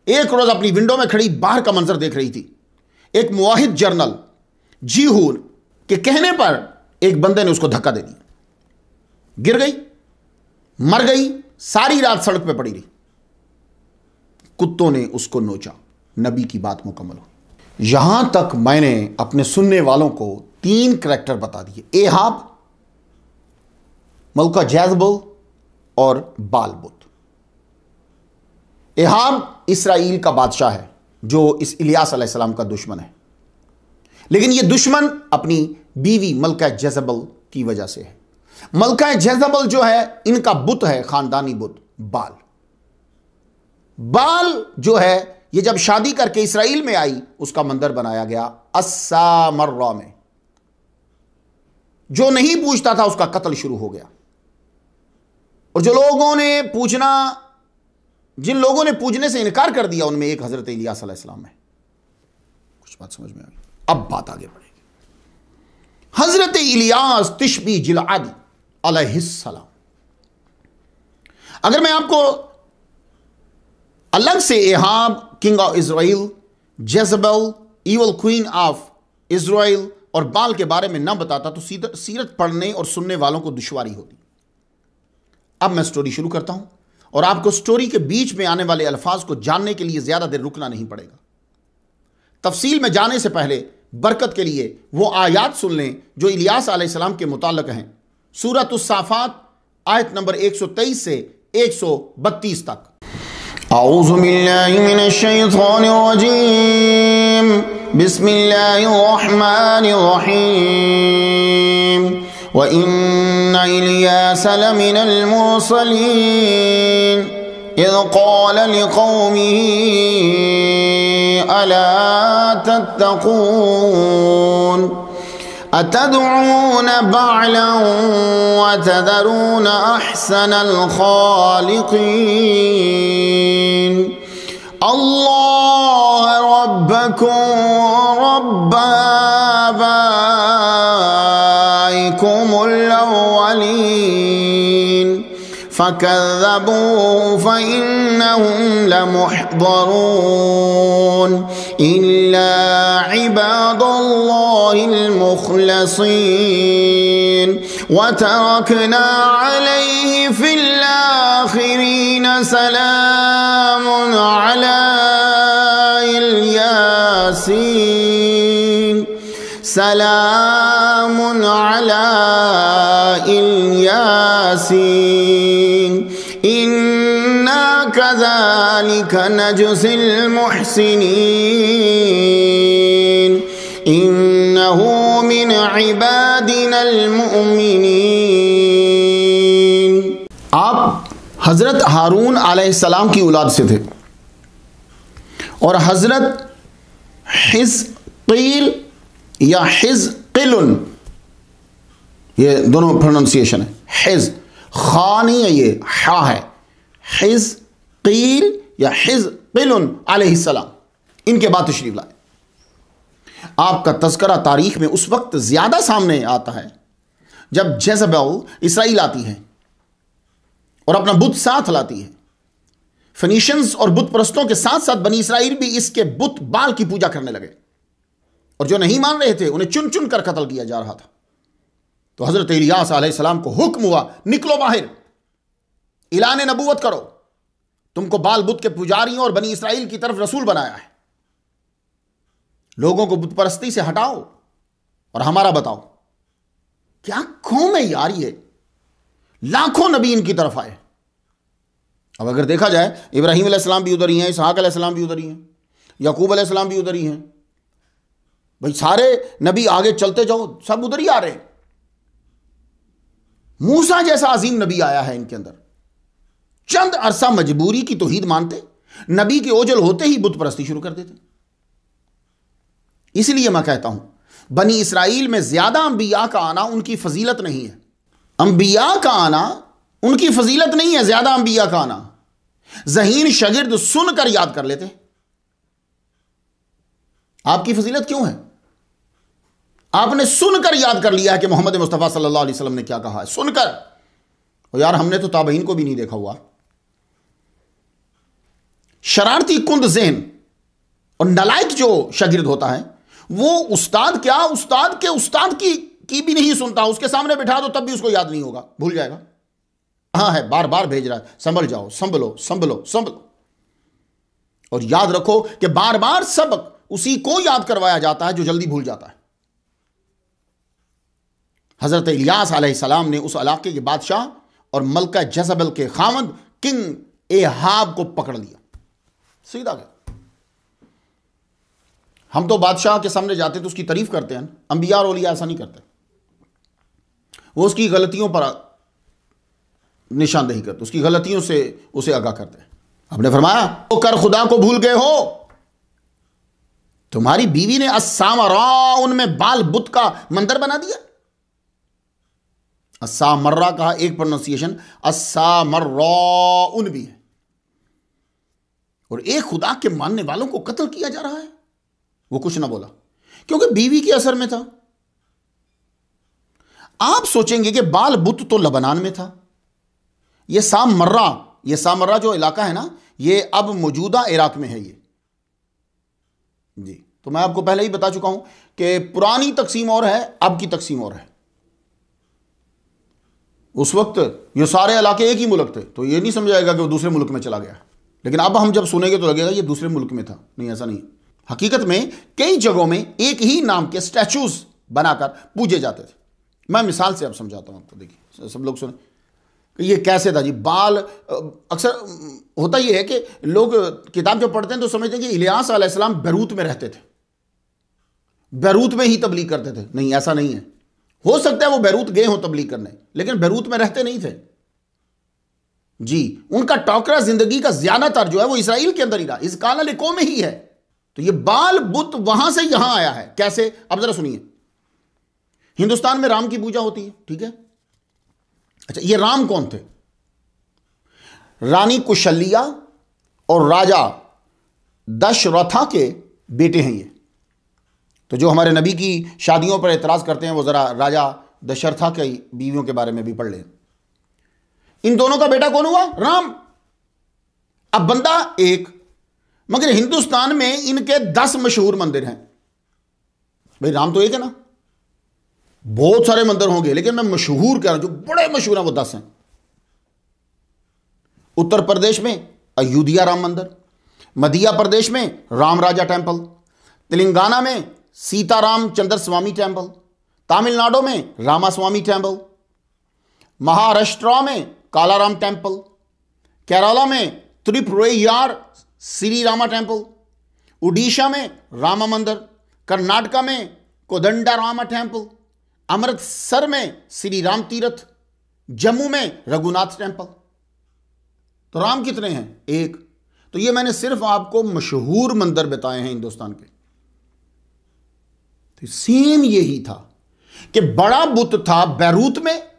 एक रोज अपनी विंडो में खड़ी बाहर का मंजर देख रही थी। एक मुवाहिद जर्नल जीहूर के कहने पर एक बंदे ने उसको धक्का दे दिया, गिर गई, मर गई, सारी रात सड़क पे पड़ी रही। कुत्तों ने उसको नोचा, नबी की बात मुकम्मल हुई। यहां तक मैंने अपने सुनने वालों को 3 करैक्टर बता दिए, एहाब, मलका जेज़ेबेल और बाल-बुत। एहाब इसराइल का बादशाह है जो इस इलियास अलैहिस्सलाम का दुश्मन है, लेकिन यह दुश्मन अपनी बीवी मलका जेज़ेबेल की वजह से है। मलका जेज़ेबेल जो है इनका बुत है, खानदानी बुत बाल। बाल जो है ये जब शादी करके इसराइल में आई, उसका मंदिर बनाया गया अस्सामर्रा में। जो नहीं पूछता था उसका कत्ल शुरू हो गया। और जो लोगों ने पूछना, जिन लोगों ने पूजने से इनकार कर दिया, उनमें एक हजरत इलियास अलैहिस्सलाम है। कुछ बात समझ में आ गई? अब बात आगे बढ़ेगी। हजरत इलियास तिशबी जिलादी अलैहिस्सलाम, अगर मैं आपको अलग से Ahab king of Israel, Jezebel evil queen of Israel और बाल के बारे में ना बताता तो सीरत पढ़ने और सुनने वालों को दुश्वारी होती। अब मैं स्टोरी शुरू करता हूं और आपको स्टोरी के बीच में आने वाले अल्फाज को जानने के लिए ज्यादा देर रुकना नहीं पड़ेगा। तफसील में जाने से पहले बरकत के लिए वो आयात सुन लें जो इलियास अलैहिस्सलाम के मुताल्लिक हैं। सूरत उस-साफ़ात आयत नंबर 123 से 132 तक। औज़ु बिल्लाहि मिनश शैतानिर रजीम, बिस्मिल्लाहिर रहमानिर रहीम। व इन्ना इलियास लमिनल मुरसलीन इज़ क़ाल लिक़ौमिही अला तत्तक़ून अतदऊन बअलन व तदरून अहसनल खालिकीन अल्लाह रब्बकुम रब्ब आबाइकुमुल अव्वलीन फकज़्ज़बूहु फइन्नहुम लमुहज़रून इल्ला इबादल्लाहिल मुखलसीन व तरकना अलैहि फिल आखिरीन सलामुन अला यासीन सलामुन अला यासीन इन्ना कज़ालिका नजज़िल मुहसिनीन इन्नहु मिन इबादिनल मुमिनीन। आप हजरत हारून अलैहिस्सलाम की औलाद से थे और हजरत हिज़क़ील या हिज़क़िलुन, ये दोनों प्रोनाउंसिएशन है। हिज़ खा नहीं है, ये हा है। हिज़क़ील या हिज़क़िलुन अलैहिस्सलाम, इनके बाद तशरीफ लाए। आपका तज़किरा तारीख में उस वक्त ज्यादा सामने आता है जब जेज़ेबेल इसराइल आती है और अपना बुत साथ लाती है। फिनीशियंस और बुत परस्तों के साथ साथ बनी इसराइल भी इसके बुत बाल की पूजा करने लगे और जो नहीं मान रहे थे उन्हें चुन चुन कर कत्ल किया जा रहा था। तो हजरत इलियास अलैहिस्सलाम को हुक्म हुआ, निकलो बाहर, इलान नबूवत करो, तुमको बाल बुत के पुजारियों और बनी इसराइल की तरफ रसूल बनाया है। लोगों को बुत परस्ती से हटाओ और हमारा बताओ। क्या कौम है यार ये, लाखों नबी इनकी तरफ आए। अब अगर देखा जाए, इब्राहीम अलैहिस्सलाम भी उधर ही हैं, इसहाक अलैहिस्सलाम भी उधर ही हैं, याकूब अलैहिस्सलाम भी उधर ही हैं। भाई सारे नबी आगे चलते जाओ, सब उधर ही आ रहे हैं। मूसा जैसा अजीम नबी आया है इनके अंदर। चंद अरसा मजबूरी की तौहीद मानते, नबी के ओझल होते ही बुत परस्ती शुरू कर देते। इसलिए मैं कहता हूं बनी इसराइल में ज्यादा अंबिया का आना उनकी फजीलत नहीं है। अंबिया का आना उनकी फजीलत नहीं है, ज्यादा अंबिया का आना। ज़हीन शागिर्द सुनकर याद कर लेते। आपकी फजीलत क्यों है? आपने सुनकर याद कर लिया है कि मोहम्मद मुस्तफ़ा सल्लल्लाहु अलैहि वसल्लम ने क्या कहा है, सुनकर। और यार हमने तो ताबईन को भी नहीं देखा हुआ। शरारती कुंद ज़हन और नालायक जो शागिर्द होता है वो उस्ताद क्या, उस्ताद के उस्ताद की भी नहीं सुनता। उसके सामने बिठा दो तब भी उसको याद नहीं होगा, भूल जाएगा। हाँ है, बार बार भेज रहा है, संभल जाओ, संभलो संभलो संभलो। और याद रखो कि बार बार सबक उसी को याद करवाया जाता है जो जल्दी भूल जाता है। हजरत इलियास अलैहिस्सलाम ने उस इलाके के बादशाह और मलका जज़बल के खामद किंग एहाब को पकड़ लिया, सीधा गया। हम तो बादशाह के सामने जाते तो उसकी तारीफ करते हैं, अंबिया और औलिया ऐसा नहीं करते। वो उसकी गलतियों पर निशानदेही करते, उसकी गलतियों से उसे आगाह करते हैं। आपने फरमाया तो कर खुदा को भूल गए हो। तुम्हारी बीवी ने अस्सामराउन में बाल बुत का मंदिर बना दिया। अस्सामर्रा कहा, एक प्रोनाउंसिएशन अस्सामराउन भी है। और एक खुदा के मानने वालों को कत्ल किया जा रहा है। वो कुछ ना बोला क्योंकि बीवी के असर में था। आप सोचेंगे कि बाल बुत तो लबनान में था। ये सामर्रा जो इलाका है ना, ये अब मौजूदा इराक में है ये जी। तो मैं आपको पहले ही बता चुका हूं कि पुरानी तकसीम और है, अब की तकसीम और है। उस वक्त ये सारे इलाके एक ही मुल्क थे, तो ये नहीं समझाएगा कि वो दूसरे मुल्क में चला गया। लेकिन अब हम जब सुनेंगे तो लगेगा ये दूसरे मुल्क में था। नहीं, ऐसा नहीं। हकीकत में कई जगहों में एक ही नाम के स्टैचूज बनाकर पूजे जाते थे। मैं मिसाल से अब समझाता हूं आपको। देखिए, सब लोग सुने कि ये कैसे था जी। बाल अक्सर होता यह है कि लोग किताब जब पढ़ते हैं तो समझते हैं कि इलियास अलैहिस्सलाम बैरूत में रहते थे, बैरूत में ही तबलीग करते थे। नहीं, ऐसा नहीं है। हो सकता है वो बैरूत गए हों तबलीग करने, लेकिन बैरूत में रहते नहीं थे जी। उनका टोकरा जिंदगी का ज्यादातर जो है वो इसराइल के अंदर ही रहा, इस काला लिको में ही है। तो ये बाल बुत वहां से यहां आया है। कैसे? अब जरा सुनिए। हिंदुस्तान में राम की पूजा होती है, ठीक है। अच्छा, ये राम कौन थे? रानी कुशल्या और राजा दशरथा के बेटे हैं ये। तो जो हमारे नबी की शादियों पर एतराज करते हैं वो जरा राजा दशरथा की बीवियों के बारे में भी पढ़ लें। इन दोनों का बेटा कौन हुआ? राम। अब बंदा एक, मगर हिंदुस्तान में इनके 10 मशहूर मंदिर हैं। भाई राम तो एक है ना, बहुत सारे मंदिर होंगे, लेकिन मैं मशहूर कह रहा हूं, जो बड़े मशहूर हैं वो 10 हैं। उत्तर प्रदेश में अयोध्या राम मंदिर, मध्य प्रदेश में राम राजा टेम्पल, तेलंगाना में सीताराम चंद्र स्वामी टेम्पल, तमिलनाडु में रामास्वामी टेम्पल, महाराष्ट्र में कालाराम टेम्पल, केरला में त्रिपुरैयार श्री रामा टेम्पल, उड़ीसा में रामा मंदिर, कर्नाटका में कोदंडा रामा टेम्पल, अमृतसर में श्री राम तीर्थ, जम्मू में रघुनाथ टेम्पल। तो राम कितने हैं? एक। तो ये मैंने सिर्फ आपको मशहूर मंदिर बताए हैं हिंदुस्तान के। तो सेम यही था कि बड़ा बुत था बैरूत में,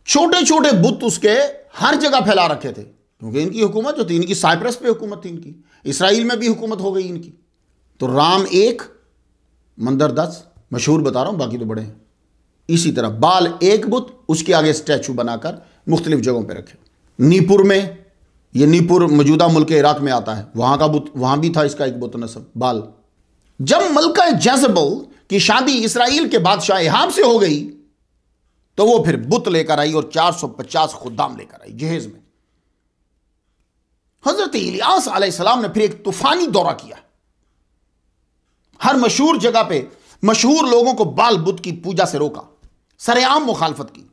छोटे छोटे बुत उसके हर जगह फैला रखे थे, क्योंकि इनकी हुकूमत जो थी, इनकी साइप्रस पे हुकूमत थी, इनकी इसराइल में भी हुकूमत हो गई इनकी। तो राम एक, मंदिर 10, मशहूर बता रहा हूं, बाकी तो बड़े हैं। इसी तरह बाल एक बुत, उसके आगे स्टैचू बनाकर मुख्तलिफ जगहों पर रखे। नीपुर में, यह नीपुर मौजूदा मुल्क इराक में आता है, वहां का बुत, वहां भी था इसका एक बुत नस्ब बाल। जब मलका जज़बल की शादी इसराइल के बादशाह एहाब से हो गई तो वो फिर बुत लेकर आई और 450 खुद्दाम लेकर आई जहेज में। हजरत इलियास अलैहिस्सलाम ने फिर एक तूफानी दौरा किया, हर मशहूर जगह पे मशहूर लोगों को बाल बुत की पूजा से रोका, सरेआम मुखालफत की।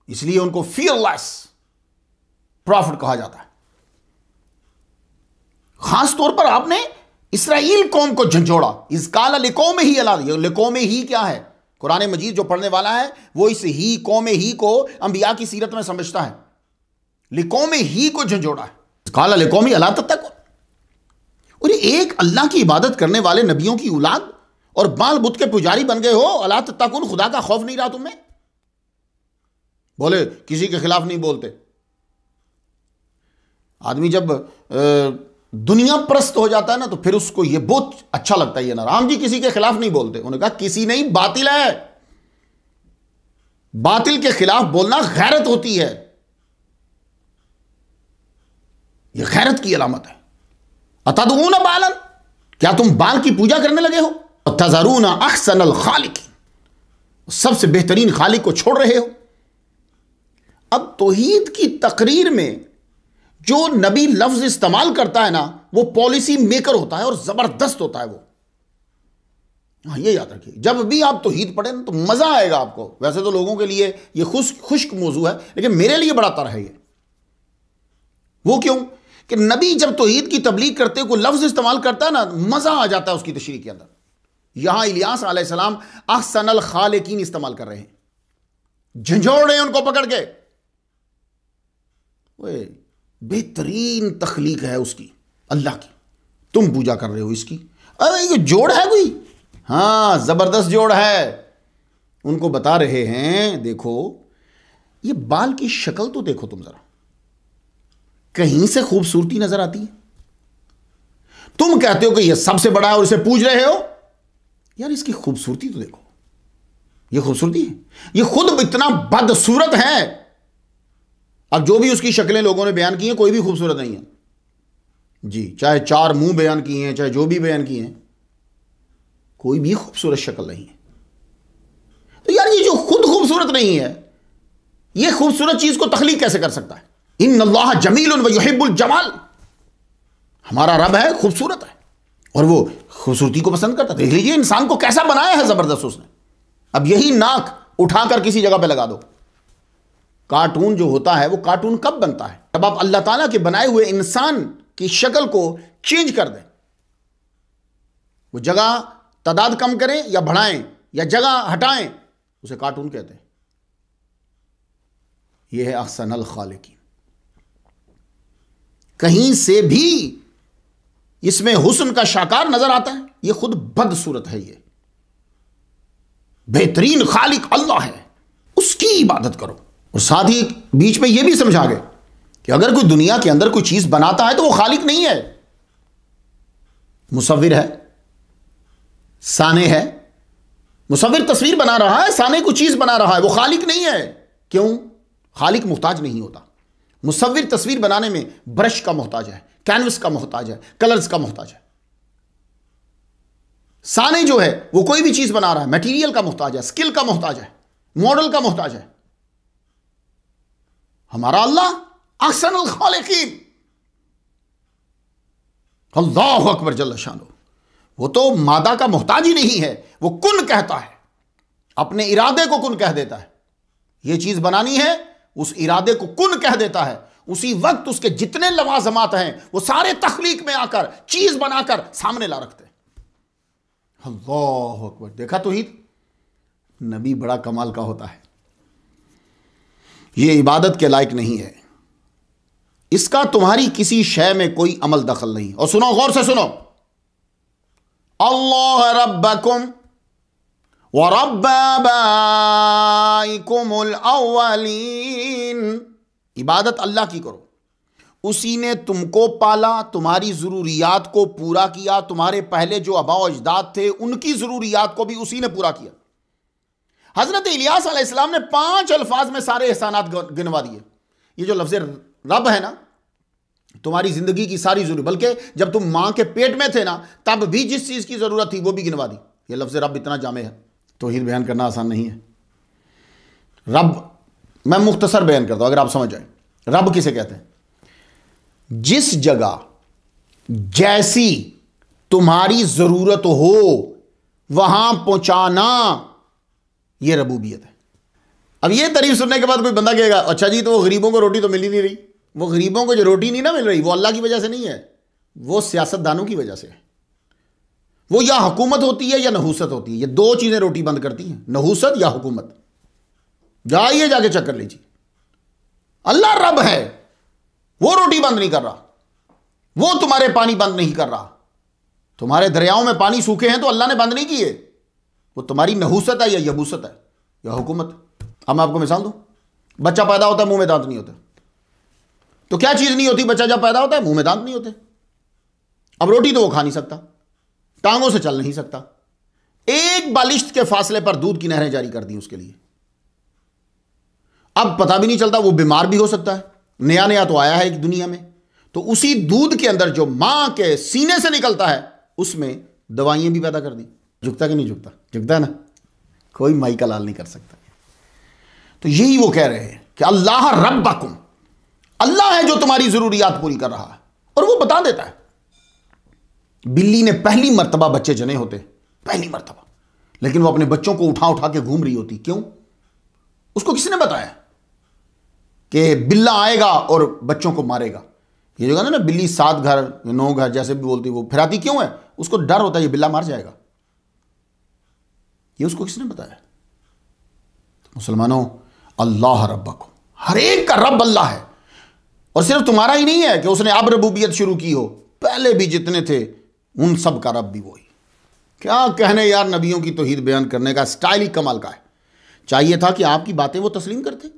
इसलिए उनको फियरलेस प्रॉफिट कहा जाता है। खास तौर पर आपने इसराइल कौम को झंझोड़ा। इस काला लिकौम ही अला, लिकौम ही क्या है? कुरान मजीद जो पढ़ने वाला है वो इस ही कौम ही को अंबिया की सीरत में समझता है। लिकौम ही को झंझोड़ा है। काला लिकौम ही अला तक और एक अल्लाह की इबादत करने वाले नबियों की औलाद और बाल बुत के पुजारी बन गए हो। अला तत्तकुन, खुदा का खौफ नहीं रहा तुम्हें? बोले किसी के खिलाफ नहीं बोलते। आदमी जब दुनिया परस्त हो जाता है ना, तो फिर उसको ये बहुत अच्छा लगता है, ये ना राम जी किसी के खिलाफ नहीं बोलते। उन्होंने कहा किसी नहीं, बातिल है। बातिल के खिलाफ बोलना गैरत होती है, यह गैरत की अलामत है। अतदऊन बालन, क्या तुम बाल की पूजा करने लगे हो? तज़रून अहसनल खालिकीन, सबसे बेहतरीन खालिक को छोड़ रहे हो। अब तौहीद की तकरीर में जो नबी लफ्ज इस्तेमाल करता है ना, वो पॉलिसी मेकर होता है और जबरदस्त होता है वो। हाँ, ये याद रखिए, जब भी आप तौहीद पढ़ें ना तो मजा आएगा आपको। वैसे तो लोगों के लिए ये खुश्क मौजू है, लेकिन मेरे लिए बड़ा तर है ये। वो क्यों कि नबी जब तौहीद की तबलीग करते कोई लफ्ज इस्तेमाल करता है ना, मजा आ जाता है उसकी तशरीह के अंदर। यहां इलियास अलैहिस्सलाम अहसनल खालिकीन इस्तेमाल कर रहे हैं, झंझोड़ रहे हैं उनको पकड़ के। बेहतरीन तख्लीक है उसकी, अल्लाह की, तुम पूजा कर रहे हो इसकी। अरे ये जोड़ है कोई? हाँ, जबरदस्त जोड़ है। उनको बता रहे हैं देखो ये बाल की शक्ल तो देखो तुम जरा, कहीं से खूबसूरती नजर आती है? तुम कहते हो कि यह सबसे बड़ा है और इसे पूज रहे हो। यार इसकी खूबसूरती तो देखो, यह खूबसूरती है, यह खुद इतना बदसूरत है। अब जो भी उसकी शक्लें लोगों ने बयान की हैं, कोई भी खूबसूरत नहीं है जी। चाहे 4 मुंह बयान किए हैं, चाहे जो भी बयान किए हैं, कोई भी खूबसूरत शक्ल नहीं है। तो यार ये जो खुद खूबसूरत नहीं है, ये खूबसूरत चीज को तख्लीक कैसे कर सकता है? इन्नल्लाह जमीलुन व युहिब्बुल जमाल, हमारा रब है, खूबसूरत है और वो खूबसूरती को पसंद करता है। देख लीजिए इंसान को कैसा बनाया है जबरदस्त उसने। अब यही नाक उठाकर किसी जगह पे लगा दो। कार्टून जो होता है वो कार्टून कब बनता है? जब आप अल्लाह ताला के बनाए हुए इंसान की शक्ल को चेंज कर दें, वो जगह तादाद कम करें या बढ़ाएं या जगह हटाएं, उसे कार्टून कहते हैं। यह है अहसनल खालिकीन। कहीं से भी इसमें हुस्न का शाकार नजर आता है? यह खुद बदसूरत है। ये बेहतरीन खालिक अल्लाह है, उसकी इबादत करो। और साथ ही बीच में यह भी समझा गए कि अगर कोई दुनिया के अंदर कोई चीज बनाता है तो वो खालिक नहीं है, मुसव्विर है, साने है। मुसव्विर तस्वीर बना रहा है, साने को चीज बना रहा है, वो खालिक नहीं है। क्यों? खालिक मुहताज नहीं होता। मुसव्विर तस्वीर बनाने में ब्रश का मोहताज है, कैनवस का मोहताज है, कलर्स का मोहताज है। साने जो है वो कोई भी चीज बना रहा है, मटेरियल का मोहताज है, स्किल का मोहताज है, मॉडल का मोहताज है। हमारा अल्लाह अहसनुल खालिकीन, अल्लाहु अकबर जल्ल शानो, वो तो मादा का मोहताज ही नहीं है, वो कुन कहता है, अपने इरादे को कुन कह देता है। ये चीज बनानी है, उस इरादे को कुन कह देता है, उसी वक्त उसके जितने लवाजमात हैं वो सारे तख्लीक में आकर चीज बनाकर सामने ला रखते हैं। अल्लाहु अकबर। देखा तौहीद, नबी बड़ा कमाल का होता है। ये इबादत के लायक नहीं है, इसका तुम्हारी किसी शय में कोई अमल दखल नहीं। और सुनो, गौर से सुनो, अल्लाह रब्बकुम व रब्ब आबाइकुमुल अव्वलीन। इबादत अल्लाह की करो, उसी ने तुमको पाला, तुम्हारी जरूरियात को पूरा किया, तुम्हारे पहले जो आबा अजदाद थे उनकी जरूरियात को भी उसी ने पूरा किया। हजरत इलियास अलैहिस्सलाम ने 5 अल्फाज में सारे एहसानात गिनवा दिए। ये जो लफ्ज़ रब है ना, तुम्हारी जिंदगी की सारी जरूरत, बल्कि जब तुम मां के पेट में थे ना तब भी जिस चीज की जरूरत थी वो भी गिनवा दी। ये लफ्ज़ रब इतना जामे है, तौहीद बयान करना आसान नहीं है। रब मैं मुख्तसर बयान करता हूं अगर आप समझ जाए। रब किसे कहते हैं? जिस जगह जैसी तुम्हारी जरूरत हो वहां पहुंचाना, यह रबूबियत है। अब यह तारीफ सुनने के बाद कोई बंदा कहेगा अच्छा जी, तो वो गरीबों को रोटी तो मिल ही नहीं रही। वो गरीबों को जो रोटी नहीं ना मिल रही वो अल्लाह की वजह से नहीं है, वो सियासतदानों की वजह से है। वो या हुकूमत होती है या नहूसत होती है, ये 2 चीजें रोटी बंद करती हैं, नहूसत या हुकूमत। जाइए जाके चेक कर लीजिए। अल्लाह रब है, वो रोटी बंद नहीं कर रहा, वो तुम्हारे पानी बंद नहीं कर रहा, तुम्हारे दरियाओं में पानी सूखे हैं तो अल्लाह ने बंद नहीं किए, वो तुम्हारी नहूसत है या यबूसत है या हुकूमत। अब मैं आपको मिसाल दूं, बच्चा पैदा होता है मुंह में दांत नहीं होते, तो क्या चीज नहीं होती? बच्चा जब पैदा होता है मुंह में दांत नहीं होते। अब रोटी तो वो खा नहीं सकता, टांगों से चल नहीं सकता, एक बालिश्त के फासले पर दूध की नहरें जारी कर दी उसके लिए। अब पता भी नहीं चलता, वो बीमार भी हो सकता है, नया नया तो आया है एक दुनिया में। तो उसी दूध के अंदर जो मां के सीने से निकलता है उसमें दवाइयां भी पैदा कर दी। झुकता कि नहीं झुकता? झुकता है ना, कोई माई का लाल नहीं कर सकता। तो यही वो कह रहे हैं कि अल्लाह रब्बकुम, अल्लाह है जो तुम्हारी जरूरियात पूरी कर रहा है। और वो बता देता है, बिल्ली ने पहली मर्तबा बच्चे जने होते, पहली मर्तबा, लेकिन वो अपने बच्चों को उठा उठा के घूम रही होती। क्यों? उसको किसने बताया कि बिल्ला आएगा और बच्चों को मारेगा? ये जो कहते हैं ना बिल्ली 7 घर या 9 घर जैसे भी बोलती, वो फिराती क्यों है? उसको डर होता है ये बिल्ला मार जाएगा। ये उसको किसने बताया? तो मुसलमानों, अल्लाह रब्बकुम, हर एक का रब अल्लाह है। और सिर्फ तुम्हारा ही नहीं है कि उसने अब रबूबियत शुरू की हो, पहले भी जितने थे उन सब का रब भी वही। क्या कहने यार, नबियों की तौहीद बयान करने का स्टाइल ही कमाल का है। चाहिए था कि आपकी बातें वो तस्लीम करते,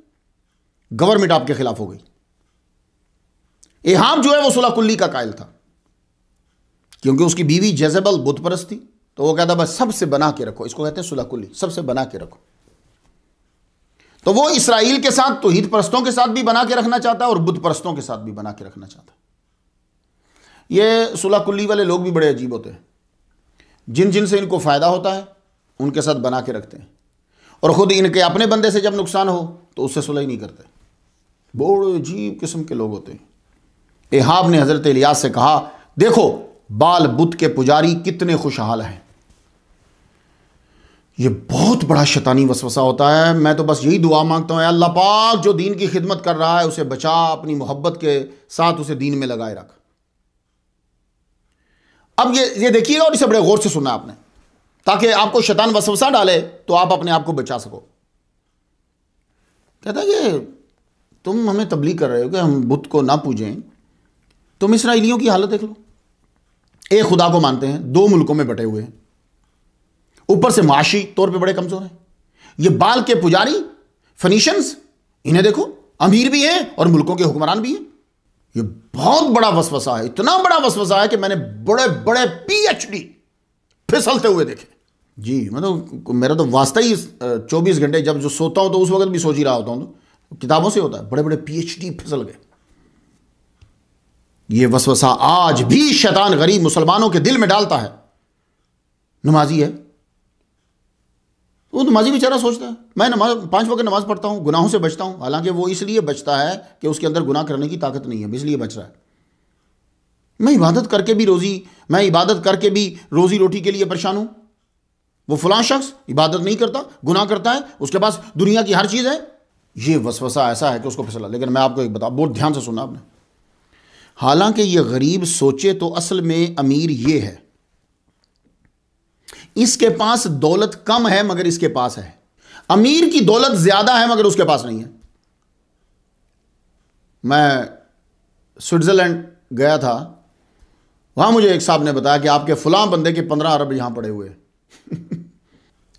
गवर्नमेंट आपके खिलाफ हो गई। एहाब जो है वो सुलह कुल्ली का कायल था, क्योंकि उसकी बीवी जेजेबल बुत परस्त थी, तो वो कहता बस सबसे बना के रखो, इसको कहते हैं सुलह कुल्ली, सबसे बना के रखो। तो वो इसराइल के साथ तौहीद परस्तों के साथ भी बना के रखना चाहता है और बुत परस्तों के साथ भी बना के रखना चाहता है। ये सुलह कुल्ली वाले लोग भी बड़े अजीब होते हैं, जिन जिन से इनको फायदा होता है उनके साथ बना के रखते हैं, और खुद इनके अपने बंदे से जब नुकसान हो तो उससे सुलह ही नहीं करते। बड़े अजीब किस्म के लोग होते हैं। एहाब ने हजरत इलियास से कहा, देखो बाल बुत के पुजारी कितने खुशहाल हैं। ये बहुत बड़ा शैतानी वसवसा होता है। मैं तो बस यही दुआ मांगता हूं, अल्लाह पाक जो दीन की खिदमत कर रहा है उसे बचा, अपनी मोहब्बत के साथ उसे दीन में लगाए रख। अब ये देखिएगा और इसे बड़े गौर से सुनना आपने, ताकि आपको शैतान वसवसा डाले तो आप अपने आप को बचा सको। कहता है कि तुम हमें तबलीग कर रहे हो कि हम बुत को ना पूजें, तुम इसराइलियों की हालत देख लो। एक खुदा को मानते हैं, 2 मुल्कों में बटे हुए हैं, ऊपर से माशी तौर पे बड़े कमजोर हैं। ये बाल के पुजारी फिनिशियंस, इन्हें देखो, अमीर भी हैं और मुल्कों के हुक्मरान भी हैं। ये बहुत बड़ा वसवसा है, इतना बड़ा वसवसा है कि मैंने बड़े बड़े PhD फिसलते हुए देखे जी। मतलब मेरा तो वास्ता ही 24 घंटे जब जो सोता हूं तो उस वक्त भी सोच ही रहा होता हूं, तो किताबों से होता है, बड़े बड़े PhD फिसल गए। ये वसवसा आज भी शैतान गरीब मुसलमानों के दिल में डालता है। नमाजी है वो, नमाजी बेचारा सोचता है मैं नमाज 5 वक्त नमाज पढ़ता हूं, गुनाहों से बचता हूं, हालांकि वो इसलिए बचता है कि उसके अंदर गुनाह करने की ताकत नहीं है, इसलिए बच रहा है। मैं इबादत करके भी रोजी रोटी के लिए परेशान हूं। वो फलां शख्स इबादत नहीं करता, गुनाह करता है, उसके पास दुनिया की हर चीज है। ये वसवसा ऐसा है कि उसको फिसला। लेकिन मैं आपको एक बता, बहुत ध्यान से सुनना आपने, हालांकि ये गरीब सोचे तो असल में अमीर ये है, इसके पास दौलत कम है मगर इसके पास है। अमीर की दौलत ज्यादा है मगर उसके पास नहीं है। मैं स्विट्जरलैंड गया था, वहां मुझे एक साहब ने बताया कि आपके फलां बंदे के 15 अरब यहां पड़े हुए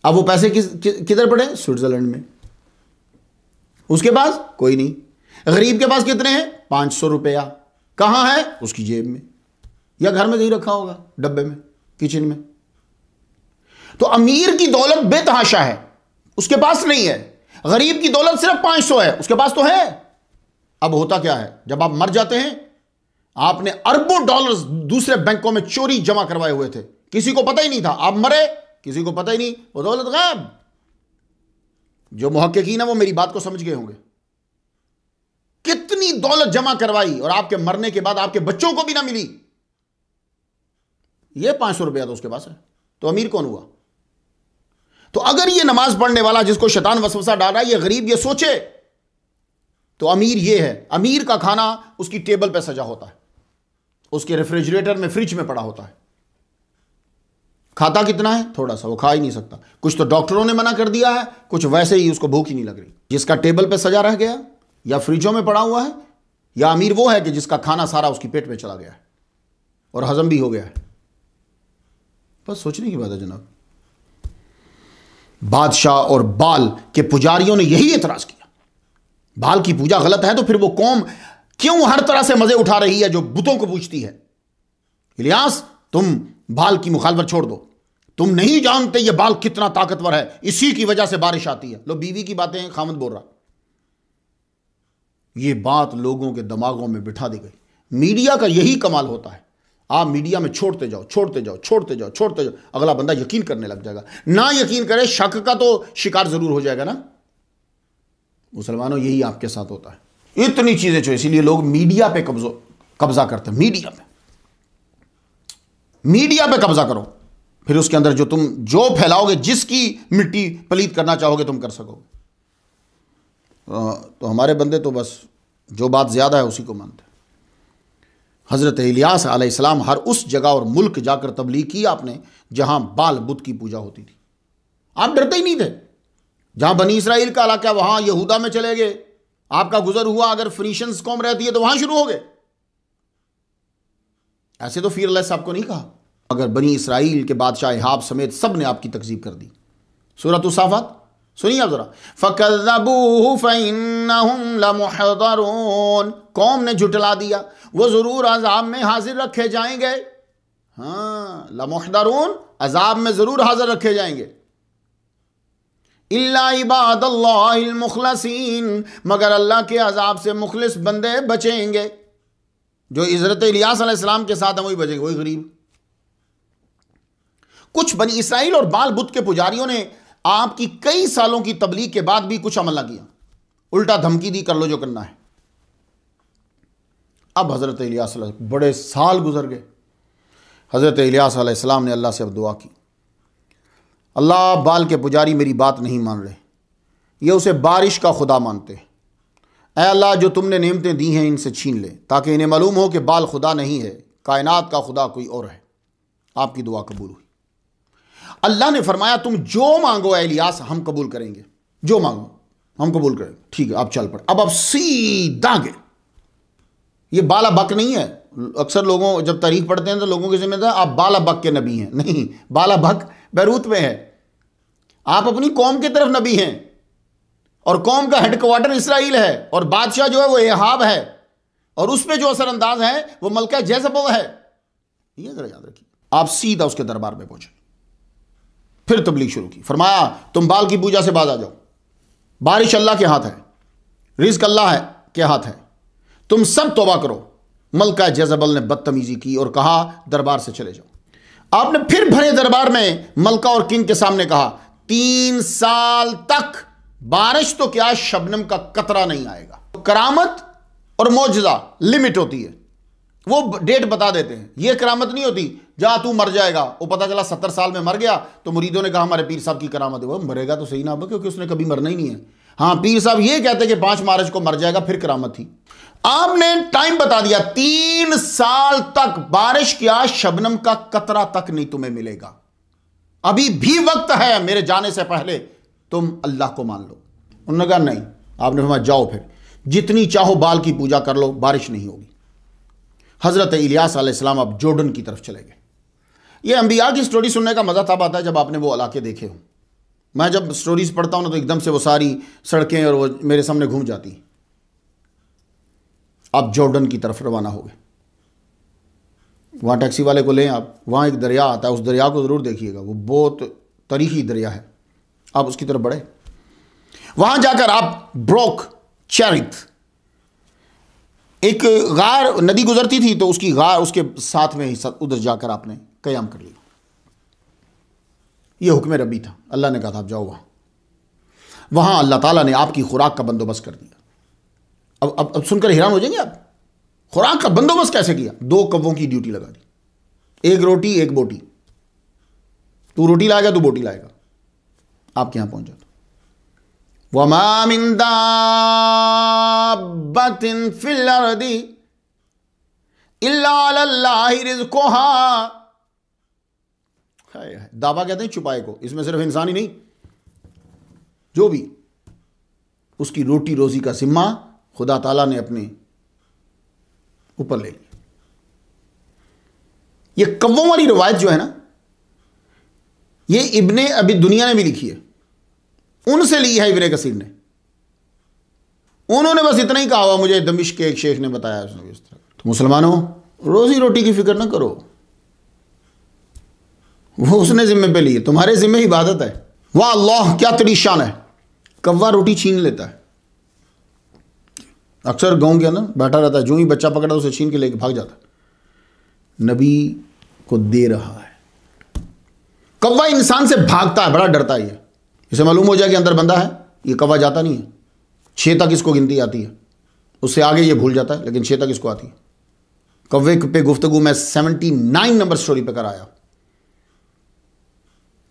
अब वो पैसे किधर पड़े? स्विट्जरलैंड में। उसके पास कोई नहीं। गरीब के पास कितने हैं? 500 रुपया। कहां है? उसकी जेब में या घर में कहीं रखा होगा, डब्बे में, किचन में। तो अमीर की दौलत बेतहाशा है, उसके पास नहीं है। गरीब की दौलत सिर्फ 500 है, उसके पास तो है। अब होता क्या है, जब आप मर जाते हैं, आपने अरबों डॉलर्स दूसरे बैंकों में चोरी जमा करवाए हुए थे, किसी को पता ही नहीं था, आप मरे, किसी को पता ही नहीं, वो दौलत गायब। जो मुहक्किकीन है वो मेरी बात को समझ गए होंगे। कितनी दौलत जमा करवाई और आपके मरने के बाद आपके बच्चों को भी ना मिली। ये 500 रुपया तो उसके पास है, तो अमीर कौन हुआ? तो अगर ये नमाज पढ़ने वाला जिसको शैतान वसवसा डाल रहा है, ये गरीब ये सोचे तो अमीर ये है। अमीर का खाना उसकी टेबल पे सजा होता है, उसके रेफ्रिजरेटर में, फ्रिज में पड़ा होता है। खाता कितना है? थोड़ा सा, वो खा ही नहीं सकता। कुछ तो डॉक्टरों ने मना कर दिया है, कुछ वैसे ही उसको भूख ही नहीं लग रही। जिसका टेबल पे सजा रह गया या फ्रिजों में पड़ा हुआ है, या अमीर वो है कि जिसका खाना सारा उसकी पेट में चला गया है और हजम भी हो गया है। बस सोचने की बात है जनाब। बादशाह और बाल के पुजारियों ने यही एतराज किया, बाल की पूजा गलत है तो फिर वो कौम क्यों हर तरह से मजे उठा रही है जो बुतों को पूजती है। इलियास, तुम बाल की मुखालफत छोड़ दो, तुम नहीं जानते ये बाल कितना ताकतवर है, इसी की वजह से बारिश आती है। लो, बीवी की बातें खामद बोल रहा। ये बात लोगों के दिमागों में बिठा दी गई। मीडिया का यही कमाल होता है, आप मीडिया में छोड़ते जाओ छोड़ते जाओ छोड़ते जाओ छोड़ते जाओ, अगला बंदा यकीन करने लग जाएगा। ना यकीन करे, शक का तो शिकार जरूर हो जाएगा ना। मुसलमानों, यही आपके साथ होता है। इतनी चीजें जो, इसीलिए लोग मीडिया पे कब्जा करते हैं। मीडिया पे कब्जा करो, फिर उसके अंदर जो तुम जो फैलाओगे, जिसकी मिट्टी पलीत करना चाहोगे तुम कर सकोगे। तो हमारे बंदे तो बस जो बात ज्यादा है उसी को मानते हैं। हजरत इलियास अलैहिस्सलाम हर उस जगह और मुल्क जाकर तबलीग की आपने जहां बाल बुत की पूजा होती थी। आप डरते ही नहीं थे। जहां बनी इसराइल का इलाका, वहां यहूदा में चले गए, आपका गुजर हुआ, अगर फिनीशियंस कौम रहती है तो वहां शुरू हो गए। ऐसे तो फिर अल्लाह साहब को नहीं कहा, अगर बनी इसराइल के बादशाह अहाब समेत सब ने आपकी तकजीब कर दी। सूरत साफात सुनिए आप जरा। फकज़्ज़बूहु फ़इन्नहुम लमुहज़रून, कौम ने झुटला दिया, वो जरूर अजाब में हाजिर रखे जाएंगे। हाँ, लमुहज़रून, अजाब में जरूर हाजिर रखे जाएंगे। इल्ला इबादल्लाहिल मुखलसीन, मगर अल्लाह के अजाब से मुखलिस बंदे बचेंगे। जो हज़रत इलियास अलैहिस्सलाम के साथ हैं वही बचेंगे, वही गरीब। कुछ बनी इसराइल और बाल बुत के पुजारियों ने आपकी कई सालों की तबलीग के बाद भी कुछ अमल ना किया, उल्टा धमकी दी, कर लो जो करना है। अब हजरत इलियास बड़े साल गुजर गए। हजरत इलियास अलैहिस्सलाम ने अल्लाह से अब दुआ की, अल्लाह, बाल के पुजारी मेरी बात नहीं मान रहे, ये उसे बारिश का खुदा मानते हैं। ऐ अल्लाह, जो तुमने नेमतें दी हैं इनसे छीन ले, ताकि इन्हें मालूम हो कि बाल खुदा नहीं है, कायनात का खुदा कोई और है। आपकी दुआ कबूल हुई। अल्लाह ने फरमाया, तुम जो मांगो इलियास हम कबूल करेंगे, जो मांगो हम कबूल करेंगे। ठीक है, आप चल पड़े। अब सीधा गए। ये बाला बक नहीं है। अक्सर लोगों जब तारीख पढ़ते हैं तो लोगों की जिम्मेदार आप बाला बक के नबी हैं। नहीं, बाला बक बैरूत में है। आप अपनी कौम की तरफ नबी हैं और कौम का हेडक्वार्टर इसराइल है और बादशाह जो है वो अहाब है और उस पर जो असरअंदाज है वो मलका जेज़ेबेल है। ये जरा याद रखिए। आप सीधा उसके दरबार में पहुंचे, फिर तबलीग शुरू की। फरमाया, तुम बाल की पूजा से बाज आ जाओ, बारिश अल्लाह के हाथ है, रिज़्क अल्लाह है के हाथ है, तुम सब तौबा करो। मलका जेज़ेबेल ने बदतमीजी की और कहा, दरबार से चले जाओ। आपने फिर भरे दरबार में मलका और किंग के सामने कहा, 3 साल तक बारिश तो क्या, शबनम का कतरा नहीं आएगा। करामत और मौजज़ा लिमिट होती है, वो डेट बता देते हैं। ये करामत नहीं होती जा तू मर जाएगा। वो पता चला 70 साल में मर गया तो मुरीदों ने कहा हमारे पीर साहब की करामत है। वो मरेगा तो सही ना, क्योंकि उसने कभी मरना ही नहीं है। हाँ, पीर साहब ये कहते कि 5 मार्च को मर जाएगा, फिर करामत थी। आपने टाइम बता दिया, 3 साल तक बारिश क्या, शबनम का कतरा तक नहीं तुम्हें मिलेगा। अभी भी वक्त है, मेरे जाने से पहले तुम अल्लाह को मान लो। उन्होंने कहा नहीं। आपने फरमाया, जाओ फिर जितनी चाहो बाल की पूजा कर लो, बारिश नहीं होगी। हजरत इलियास अलैहिस्सलाम अब जॉर्डन की तरफ चले गए। ये अंबिया की स्टोरी सुनने का मजा तब आता है जब आपने वो इलाके देखे हो। मैं जब स्टोरीज पढ़ता हूं ना तो एकदम से वो सारी सड़कें और वो मेरे सामने घूम जाती। आप जॉर्डन की तरफ रवाना हो गए। वहां टैक्सी वाले को लें आप, वहां एक दरिया आता है, उस दरिया को जरूर देखिएगा, वो बहुत तारीखी दरिया है। आप उसकी तरफ बढ़े, वहां जाकर आप ब्रोक चैरिथ, एक गार नदी गुजरती थी तो उसकी गार उसके साथ में ही उधर जाकर आपने कयाम कर लिया। यह हुक्म रबी था, अल्लाह ने कहा था आप जाओ वहां। वहां अल्लाह ताला ने आपकी खुराक का बंदोबस्त कर दिया। अब सुनकर हैरान हो जाएंगे आप, खुराक का बंदोबस्त कैसे किया? 2 कव्वों की ड्यूटी लगा दी, 1 रोटी 1 बोटी। तू रोटी लाएगा, तू बोटी लाएगा, आपके यहां पहुंच जाता। वमा मिन दाब्बतिन फिल अर्दी इल्ला अलल्लाहि रिज़्क़ुहा। दावा कहते हैं छुपाए को, इसमें सिर्फ इंसान ही नहीं, जो भी उसकी रोटी रोजी का जिम्मा खुदा ताला ने अपने ऊपर ले लिया। ये कव्वों वाली रिवायत जो है ना, ये इब्ने अभी दुनिया ने भी लिखी है, उनसे ली है इब्ने कसीर ने। उन्होंने बस इतना ही कहा हुआ, मुझे दमिश्क के एक शेख ने बताया उसने इस तरह। तो मुसलमानों, रोजी रोटी की फिक्र ना करो, वो उसने जिम्मे पे ली है, तुम्हारे जिम्मे इबादत है। वाह अल्लाह, क्या तेरी शान है। कौवा रोटी छीन लेता है, अक्सर गांव के अंदर बैठा रहता है, जो ही बच्चा पकड़ा उसे छीन के लेके भाग जाता है। नबी को दे रहा है। कौवा इंसान से भागता है, बड़ा डरता है ये। इसे मालूम हो जाए कि अंदर बंदा है, ये कौवा जाता नहीं है। 6 तक इसको गिनती आती है, उससे आगे ये भूल जाता है, लेकिन 6 तक इसको आती है। कौवे पे गुफ्तगू मैं 79 नंबर स्टोरी पे कराया।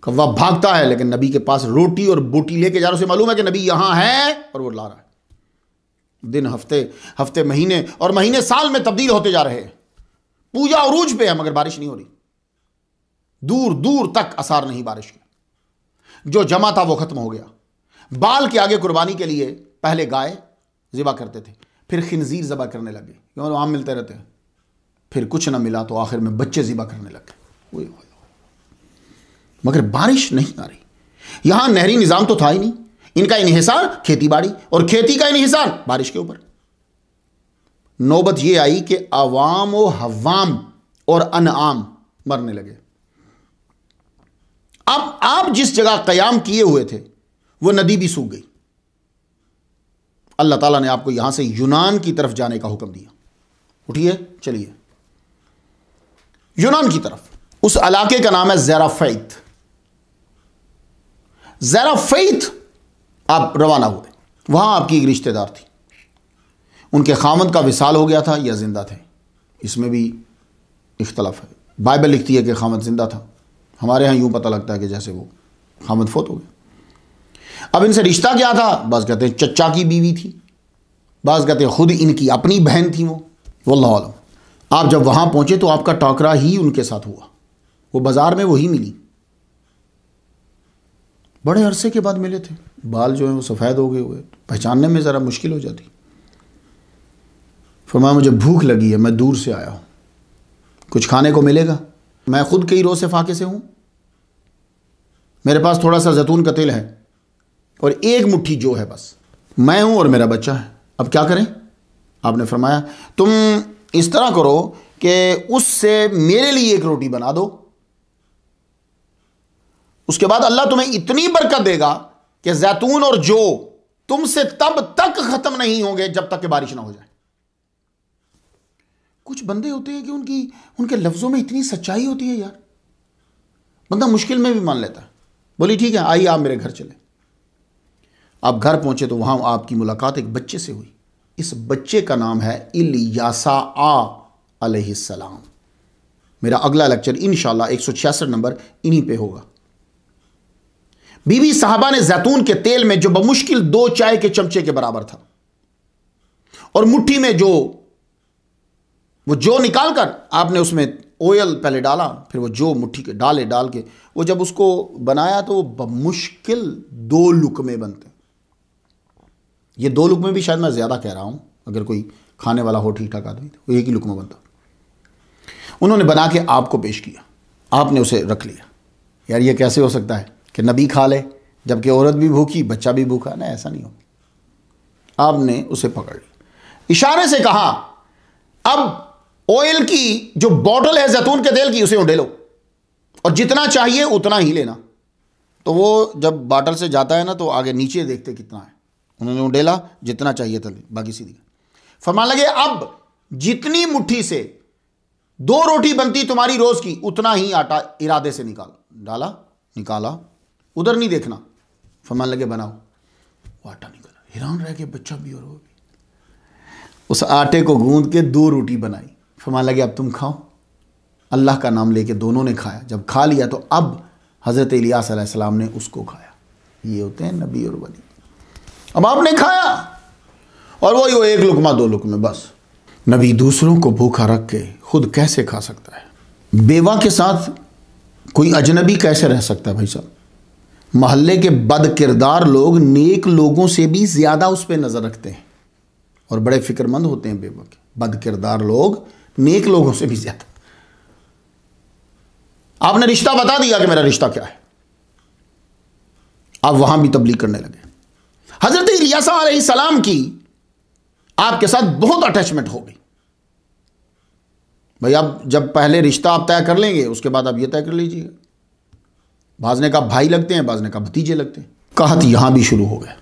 कौवा भागता है, लेकिन नबी के पास रोटी और बूटी लेके जा रहा है। उसे मालूम है कि नबी यहां है और वो ला रहा है। दिन हफ्ते महीने और महीने साल में तब्दील होते जा रहे हैं। पूजा उरूज पे है, मगर बारिश नहीं हो रही। दूर दूर तक असर नहीं बारिश के। जो जमा था वो खत्म हो गया। बाल के आगे कुर्बानी के लिए पहले गाय ज़िबा करते थे, फिर खिंजीर ज़िबा करने लगे, क्योंकि आम मिलते रहते हैं। फिर कुछ ना मिला तो आखिर में बच्चे ज़िबा करने लगे। मगर बारिश नहीं आ रही। यहां नहरी निज़ाम तो था ही नहीं। इनका इन्हिसार खेती बाड़ी, और खेती का इन्हिसार बारिश के ऊपर। नौबत यह आई कि अवाम व हवाम और अनआम मरने लगे। अब आप जिस जगह कयाम किए हुए थे वो नदी भी सूख गई। अल्लाह ताला ने आपको यहां से यूनान की तरफ जाने का हुक्म दिया। उठिए, चलिए यूनान की तरफ। उस इलाके का नाम है ज़राफ़ैत। ज़राफ़ैत आप रवाना हुए। वहां आपकी एक रिश्तेदार थी, उनके खामद का विसाल हो गया था या जिंदा थे, इसमें भी इख्तलाफ है। बाइबल लिखती है कि खामद जिंदा था, हमारे यहाँ यूं पता लगता है कि जैसे वो खामद फोत हो गया। अब इनसे रिश्ता क्या था? बाज़ कहते हैं चचा की बीवी थी, बाज़ कहते हैं खुद इनकी अपनी बहन थी वो, वल्लाहु आलम। आप जब वहां पहुंचे तो आपका टाकरा ही उनके साथ हुआ। वो बाजार में वही मिली, बड़े अरसे के बाद मिले थे। बाल जो है वो सफ़ेद हो गए हुए, पहचानने में ज़रा मुश्किल हो जाती। फरमाया मुझे भूख लगी है, मैं दूर से आया हूँ, कुछ खाने को मिलेगा? मैं खुद कई रोज़ से फाके से हूँ, मेरे पास थोड़ा सा जैतून का तेल है और एक मुट्ठी जो है, बस मैं हूँ और मेरा बच्चा है, अब क्या करें? आपने फरमाया तुम इस तरह करो कि उससे मेरे लिए एक रोटी बना दो, उसके बाद अल्लाह तुम्हें इतनी बरकत देगा कि जैतून और जो तुमसे तब तक खत्म नहीं होंगे जब तक कि बारिश ना हो जाए। कुछ बंदे होते हैं कि उनके लफ्जों में इतनी सच्चाई होती है यार, बंदा मुश्किल में भी मान लेता है। बोली ठीक है, आइए आप मेरे घर चले। आप घर पहुंचे तो वहां आपकी मुलाकात एक बच्चे से हुई। इस बच्चे का नाम है इलियासा अलैहिस्सलाम। मेरा अगला लेक्चर इंशाल्लाह 166 नंबर इन्हीं पे होगा। बीबी साहबा ने जैतून के तेल में जो बमुश्किल 2 चाय के चमचे के बराबर था, और मुट्ठी में जो निकालकर आपने उसमें ऑयल पहले डाला, फिर वो जो मुट्ठी के डाल के वो जब उसको बनाया तो वो बमुश्किल 2 लुकमे बनते। ये 2 लुकमे भी शायद मैं ज़्यादा कह रहा हूँ, अगर कोई खाने वाला हो ठीक ठाक आदमी तो एक ही लुकमा बनता। उन्होंने बना के आपको पेश किया, आपने उसे रख लिया। यार ये कैसे हो सकता है कि नबी खा ले जबकि औरत भी भूखी, बच्चा भी भूखा? ना, ऐसा नहीं हो। आपने उसे पकड़ लिया, इशारे से कहा अब ऑयल की जो बॉटल है जैतून के तेल की उसे उंडे लो, और जितना चाहिए उतना ही लेना। तो वो जब बॉटल से जाता है ना तो आगे नीचे देखते कितना है। उन्होंने उंडेला, जितना चाहिए था बाकी सीधी। फरमान लगे अब जितनी मुट्ठी से 2 रोटी बनती तुम्हारी रोज की, उतना ही आटा इरादे से निकाला, उधर नहीं देखना। फरमान लगे बनाओ। वो आटा निकला, हैरान रह गए बच्चा भी और वो भी। उस आटे को गूंद के 2 रोटी बनाई। फरमान लगे अब तुम खाओ। अल्लाह का नाम लेके दोनों ने खाया। जब खा लिया तो अब हज़रत इलियास अलैहिस्सलाम ने उसको खाया। ये होते हैं नबी और वली। अब आपने खाया और वो 1 लुकमा 2 लुकमे बस। नबी दूसरों को भूखा रख के खुद कैसे खा सकता है? बेवा के साथ कोई अजनबी कैसे रह सकता है भाई साहब? मोहल्ले के बद किरदार लोग नेक लोगों से भी ज़्यादा उस पर नज़र रखते हैं और बड़े फिक्रमंद होते हैं। बेवा के बद किरदार लोग नेक लोगों से भी ज़्यादा। आपने रिश्ता बता दिया कि मेरा रिश्ता क्या है, आप वहां भी तबलीग करने लगे। हजरत इलियास अलैहिस्सलाम की आपके साथ बहुत अटैचमेंट हो गई। भाई आप जब पहले रिश्ता आप तय कर लेंगे, उसके बाद आप ये तय कर लीजिएगा। बाज़ ने कहा भाई लगते हैं, बाज़ ने कहा भतीजे लगते हैं। कहत यहां भी शुरू हो गया,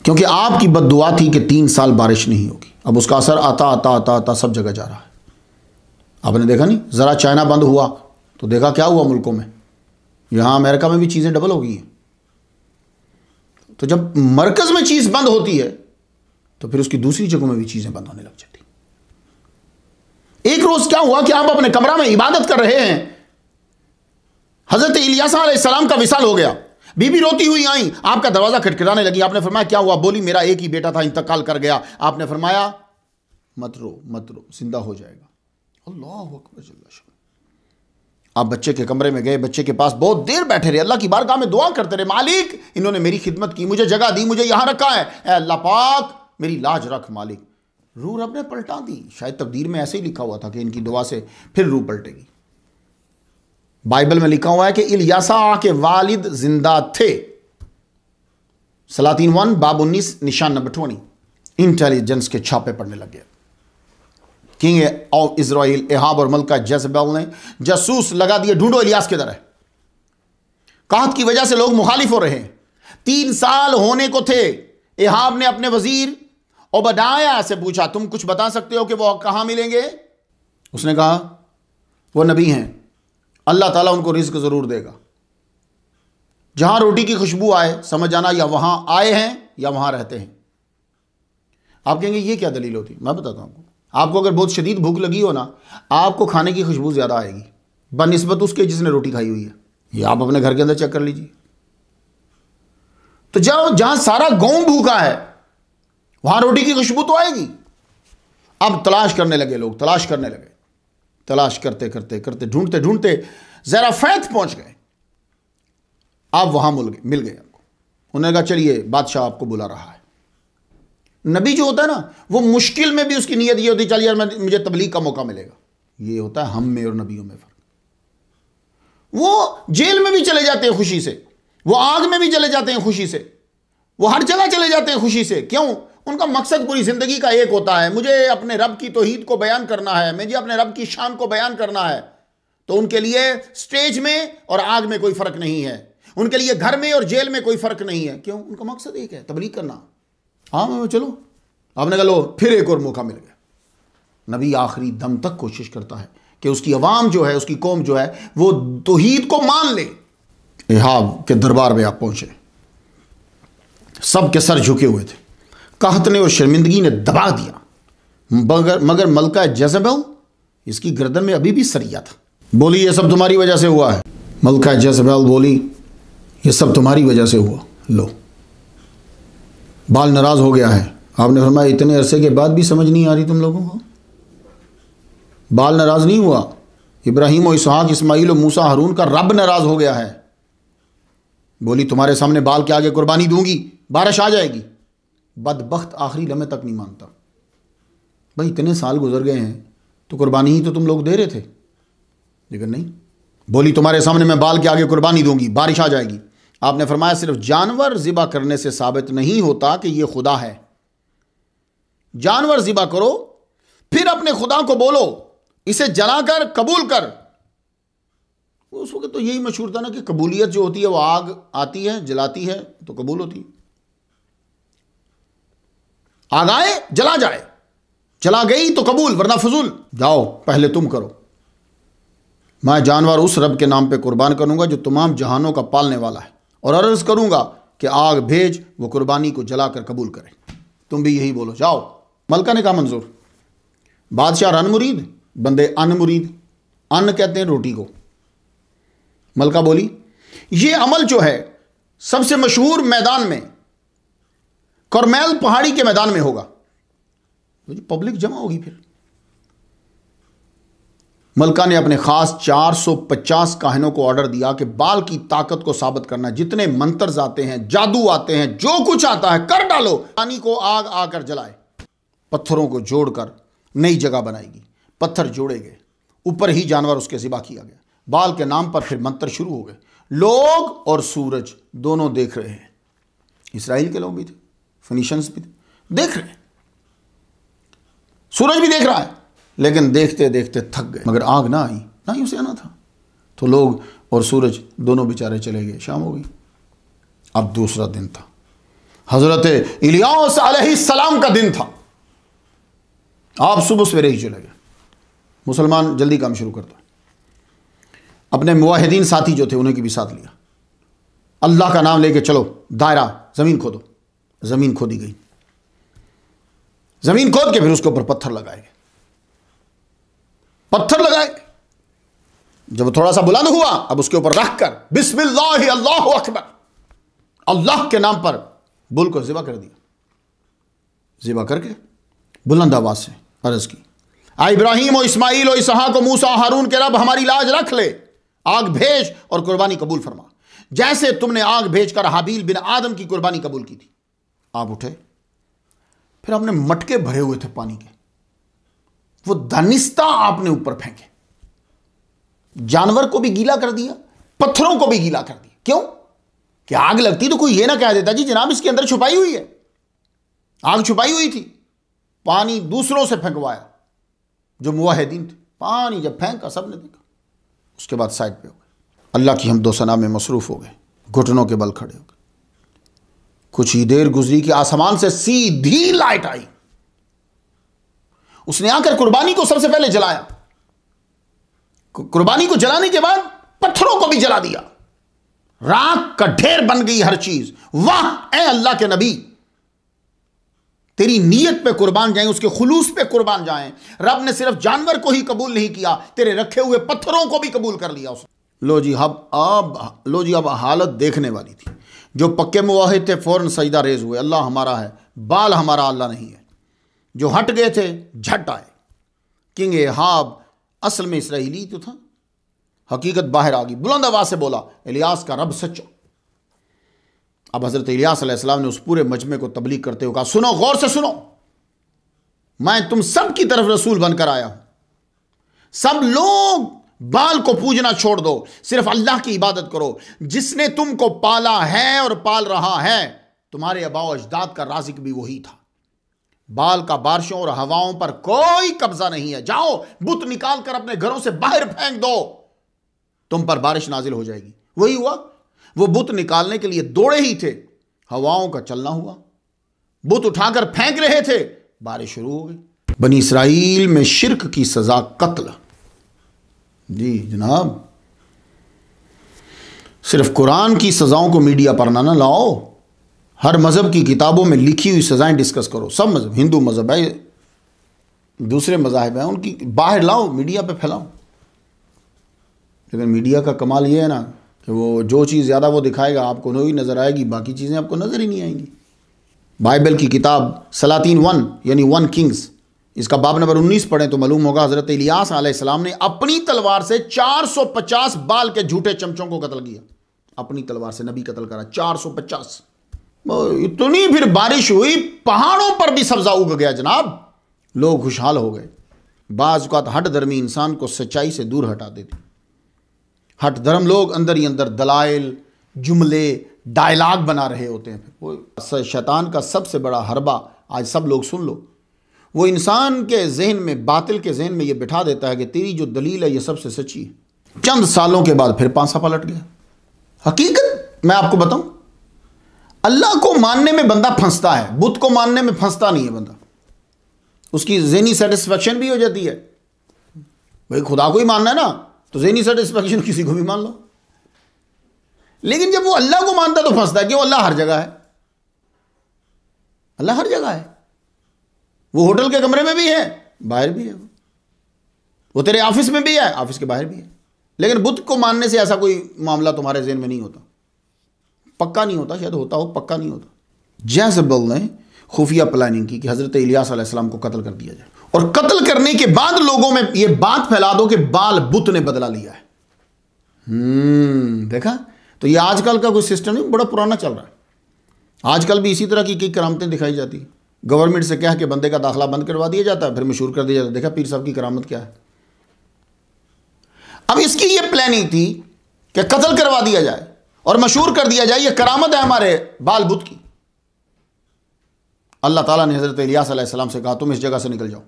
क्योंकि आपकी बद्दुआ थी कि 3 साल बारिश नहीं होगी। अब उसका असर आता आता आता आता सब जगह जा रहा है। आपने देखा नहीं, ज़रा चाइना बंद हुआ तो देखा क्या हुआ मुल्कों में। यहां अमेरिका में भी चीज़ें डबल हो गई हैं। तो जब मरकज़ में चीज़ बंद होती है तो फिर उसकी दूसरी जगहों में भी चीज़ें बंद होने लग जाती। एक रोज़ क्या हुआ कि आप अपने कमरा में इबादत कर रहे हैं, हज़रत इलियास अलैहिस्सलाम का विसाल हो गया। बीबी रोती हुई आई, आपका दरवाज़ा खटखटाने लगी। आपने फरमाया क्या हुआ? बोली मेरा एक ही बेटा था, इंतकाल कर गया। आपने फरमाया मत रो मत रो, जिंदा हो जाएगा। अल्लाह अकबर जल्ला शान। आप बच्चे के कमरे में गए, बच्चे के पास बहुत देर बैठे रहे, अल्लाह की बारगाह में दुआ करते रहे, मालिक इन्होंने मेरी खिदमत की, मुझे जगह दी, मुझे यहां रखा है, ऐ अल्लाह पाक मेरी लाज रख मालिक। रूह रब ने पलटा दी। शायद तकदीर में ऐसे ही लिखा हुआ था कि इनकी दुआ से फिर रूह पलटेगी। बाइबल में लिखा हुआ है कि इलियासा के वालिद जिंदा थे। सलातीन 1 बाब 19 निशान नंबर 20। इंटेलिजेंस के छापे पड़ने लगे। किंग ऑफ इजराइल एहाब और मलका जेजबेल ने जासूस लगा दिए, ढूंढो इलियास किधर है। कहत की वजह से लोग मुखालिफ हो रहे हैं। 3 साल होने को थे। एहाब ने अपने वजीर ओबदाया से पूछा, तुम कुछ बता सकते हो कि वो कहां मिलेंगे? उसने कहा वो नबी हैं, अल्लाह ताला उनको रिज्क जरूर देगा। जहां रोटी की खुशबू आए समझ जाना या वहां आए हैं या वहां रहते हैं। आप कहेंगे ये क्या दलील होती? मैं बताता हूं आपको अगर बहुत शदीद भूख लगी हो ना, आपको खाने की खुशबू ज्यादा आएगी बनिस्बत उसके जिसने रोटी खाई हुई है। ये आप अपने घर के अंदर चेक कर लीजिए। तो जब जहां सारा गांव भूखा है वहां रोटी की खुशबू तो आएगी। अब तलाश करने लगे लोग, तलाश करने लगे, तलाश करते करते करते ढूंढते ढूंढते जरा फैत पहुंच गए। आप वहां मिल गए आपको। उन्होंने कहा चलिए बादशाह आपको बुला रहा है। नबी जो होता है ना, वो मुश्किल में भी उसकी नीयत ये होती है चल यार मुझे तबलीग का मौका मिलेगा। ये होता है हम में और नबियों में फर्क। वो जेल में भी चले जाते हैं खुशी से, वो आग में भी चले जाते हैं खुशी से, वो हर जगह चले जाते हैं खुशी से। क्यों? उनका मकसद पूरी जिंदगी का एक होता है, मुझे अपने रब की तौहीद को बयान करना है, मुझे अपने रब की शान को बयान करना है। तो उनके लिए स्टेज में और आग में कोई फर्क नहीं है, उनके लिए घर में और जेल में कोई फर्क नहीं है। क्यों? उनका मकसद एक है, तबलीग करना। हाँ चलो, आपने कहा लो फिर एक और मौका मिल गया। नबी आखिरी दम तक कोशिश करता है कि उसकी अवाम जो है, उसकी कौम जो है, वो तौहीद को मान ले। एहाब के दरबार में आप पहुंचे, सबके सर झुके हुए थे। कहत ने और शर्मिंदगी ने दबा दिया। मगर मलका जेजबेल, इसकी गर्दन में अभी भी सरिया था। बोली ये सब तुम्हारी वजह से हुआ है। मलका जेजबेल बोली ये सब तुम्हारी वजह से हुआ। लो बाल नाराज हो गया है। आपने फरमाया इतने अरसे के बाद भी समझ नहीं आ रही तुम लोगों को? बाल नाराज नहीं हुआ, इब्राहीम और इसहाक इस्माइल और मूसा हारून का रब नाराज हो गया है। बोली तुम्हारे सामने बाल के आगे कुर्बानी दूंगी, बारिश आ जाएगी। बदबख्त आखिरी लम्हे तक नहीं मानता। भाई इतने साल गुजर गए हैं तो कुर्बानी ही तो तुम लोग दे रहे थे, लेकिन नहीं। बोली तुम्हारे सामने मैं बाल के आगे कुर्बानी दूंगी, बारिश आ जाएगी। आपने फरमाया सिर्फ जानवर ज़िबा करने से साबित नहीं होता कि यह खुदा है। जानवर ज़िबा करो, फिर अपने खुदा को बोलो इसे जलाकर कबूल कर। उस वक्त तो यही मशहूर था ना कि कबूलियत जो होती है वो आग आती है, जलाती है तो कबूल होती है। आग आए जला जाए, चला गई तो कबूल, वरना फजूल। जाओ पहले तुम करो। मैं जानवर उस रब के नाम पे कुर्बान करूंगा जो तमाम जहानों का पालने वाला है, और अर्ज करूंगा कि आग भेज वो कुर्बानी को जलाकर कबूल करे। तुम भी यही बोलो, जाओ। मलका ने कहा मंजूर। बादशाह रन मुरीद, बंदे अन मुरीद। अन्न कहते हैं रोटी को। मलका बोली ये अमल जो है सबसे मशहूर मैदान में, करमैल पहाड़ी के मैदान में होगा। पब्लिक जमा होगी फिर। मलका ने अपने खास 450 काहिनों को ऑर्डर दिया कि बाल की ताकत को साबित करना, जितने मंत्र आते हैं, जादू आते हैं, जो कुछ आता है कर डालो। पानी को आग आकर जलाए, पत्थरों को जोड़कर नई जगह बनाएगी। पत्थर जोड़े गए, ऊपर ही जानवर उसके ज़िबा किया गया। बाल के नाम पर फिर मंत्र शुरू हो गए। लोग और सूरज दोनों देख रहे हैं। इसराइल के लोग भी थे, फिनिशियंस भी थे, देख रहे हैं, सूरज भी देख रहा है, लेकिन देखते देखते थक गए। मगर आग ना आई, ना ही उसे आना था, तो लोग और सूरज दोनों बेचारे चले गए, शाम हो गई। अब दूसरा दिन था, हजरत इलियास अलैहिस्सलाम का दिन था। आप सुबह सवेरे ही चले गए। मुसलमान जल्दी काम शुरू करता, अपने मुवाहिदीन साथी जो थे उन्हें भी साथ लिया, अल्लाह का नाम लेके चलो, दायरा, जमीन खोदो। जमीन खोदी गई, जमीन खोद के फिर उसके ऊपर पत्थर लगाए गए, पत्थर लगाए गए। जब थोड़ा सा बुलंद हुआ, अब उसके ऊपर रखकर बिस्मिल्लाह अल्लाहु अकबर, अल्लाह के नाम पर बुल को ज़िबा कर दिया। ज़िबा करके बुलंद आवाज से अर्ज की, आ इब्राहिम और इस्माइल और इसहाक और मूसा और हारून के रब, हमारी लाज रख ले, आग भेज और कुर्बानी कबूल फरमा, जैसे तुमने आग भेजकर हाबील बिन आदम की कुर्बानी कबूल की थी। आप उठे, फिर आपने मटके भरे हुए थे पानी के, वो दानिस्ता आपने ऊपर फेंके, जानवर को भी गीला कर दिया, पत्थरों को भी गीला कर दिया। क्यों? कि आग लगती तो कोई ये ना कह देता जी जनाब इसके अंदर छुपाई हुई है, आग छुपाई हुई थी। पानी दूसरों से फेंकवाया, जो मुवाहिदीन थे, पानी जब फेंका सबने देखा, उसके बाद साइड पे हो गए, अल्लाह की हमदो सना में मसरूफ हो गए, घुटनों के बल खड़े हो गए। कुछ ही देर गुजरी कि आसमान से सीधी लाइट आई, उसने आकर कुर्बानी को सबसे पहले जलाया, कुर्बानी को जलाने के बाद पत्थरों को भी जला दिया, राख का ढेर बन गई हर चीज। वाह ए अल्लाह के नबी, तेरी नीयत पे कुर्बान जाएं, उसके खुलूस पे कुर्बान जाएं। रब ने सिर्फ जानवर को ही कबूल नहीं किया, तेरे रखे हुए पत्थरों को भी कबूल कर लिया उसने। लो जी अब हालत देखने वाली थी। जो पक्के मुवाहिद थे फौरन सजदा रेज हुए, अल्लाह हमारा है, बाल हमारा अल्लाह नहीं है। जो हट गए थे झट आए। किंग एहाब असल में इसराइली तो था, हकीकत बाहर आ गई, बुलंद आवाज से बोला, इलियास का रब सच्चा। अब हजरत इलियास अलैहिस्सलाम ने उस पूरे मजमे को तबलीग करते हुए कहा, सुनो, गौर से सुनो, मैं तुम सब की तरफ रसूल बनकर आया हूं। सब लोग बाल को पूजना छोड़ दो, सिर्फ अल्लाह की इबादत करो, जिसने तुमको पाला है और पाल रहा है। तुम्हारे अबाओ अजदाद का राज़िक भी वही था। बाल का बारिशों और हवाओं पर कोई कब्जा नहीं है। जाओ बुत निकाल कर अपने घरों से बाहर फेंक दो, तुम पर बारिश नाजिल हो जाएगी। वही हुआ, वो बुत निकालने के लिए दौड़े ही थे, हवाओं का चलना हुआ, बुत उठाकर फेंक रहे थे, बारिश शुरू हो गई। बनी इसराइल में शिर्क की सजा कत्ल। जी जनाब, सिर्फ कुरान की सजाओं को मीडिया पर ना लाओ, हर मजहब की किताबों में लिखी हुई सजाएं डिस्कस करो। सब मजहब, हिंदू मजहब है, दूसरे मजाहब हैं, उनकी बाहर लाओ, मीडिया पे फैलाओ। लेकिन मीडिया का कमाल ये है ना कि वो जो चीज़ ज़्यादा वो दिखाएगा आपको वही नज़र आएगी, बाकी चीज़ें आपको नज़र ही नहीं आएंगी। बाइबल की किताब सलातीन 1 यानी 1 किंग्स, इसका बाब नंबर 19 पढ़ें तो मालूम होगा हज़रत इलियास अलैहिस्सलाम ने अपनी तलवार से 450 बाल के झूठे चमचों को कत्ल किया। अपनी तलवार से नबी कत्ल करा 450। इतनी फिर बारिश हुई, पहाड़ों पर भी सब्जा उग गया जनाब, लोग खुशहाल हो गए। बाज़ औक़ात हट धर्मी इंसान को सच्चाई से दूर हटा देती। हट धर्म लोग अंदर ही अंदर दलाइल, जुमले, डायलॉग बना रहे होते हैं। वो शैतान का सबसे बड़ा हरबा आज सब लोग सुन लो, वो इंसान के जहन में, बातिल के जहन में ये बिठा देता है कि तेरी जो दलील है ये सबसे सच्ची है। चंद सालों के बाद फिर पांसा पलट गया। हकीकत मैं आपको बताऊं, अल्लाह को मानने में बंदा फंसता है, बुत को मानने में फंसता नहीं है बंदा। उसकी ज़हनी सेटिस्फेक्शन भी हो जाती है। भाई खुदा को ही मानना है ना, तो ज़हनी सेटिस्फेक्शन किसी को भी मान लो। लेकिन जब वो अल्लाह को मानता तो फंसता है कि वो अल्लाह हर जगह है। अल्लाह हर जगह है, वो होटल के कमरे में भी है, बाहर भी है, वो तेरे ऑफिस में भी है, ऑफिस के बाहर भी है। लेकिन बुत को मानने से ऐसा कोई मामला तुम्हारे ज़हन में नहीं होता, पक्का नहीं होता, शायद होता हो, पक्का नहीं होता। जेज़बेल ने खुफिया प्लानिंग की कि हज़रत इलियास अलैहिस्सलाम को कत्ल कर दिया जाए, और कत्ल करने के बाद लोगों में यह बात फैला दो कि बाल बुत ने बदला लिया है। देखा, तो ये आजकल का कोई सिस्टम नहीं, बड़ा पुराना चल रहा है। आजकल भी इसी तरह की कई करामतें दिखाई जाती है। गवर्नमेंट से कह के बंदे का दाखिला बंद करवा दिया जाता है, फिर मशहूर कर दिया जाता है, देखा पीर साहब की करामत क्या है। अब इसकी ये प्लानिंग थी कि कत्ल करवा दिया जाए और मशहूर कर दिया जाए, ये करामत है हमारे बाल बुत की। अल्लाह ताला ने हज़रत इलियास अलैहिस्सलाम से कहा, तुम इस जगह से निकल जाओ,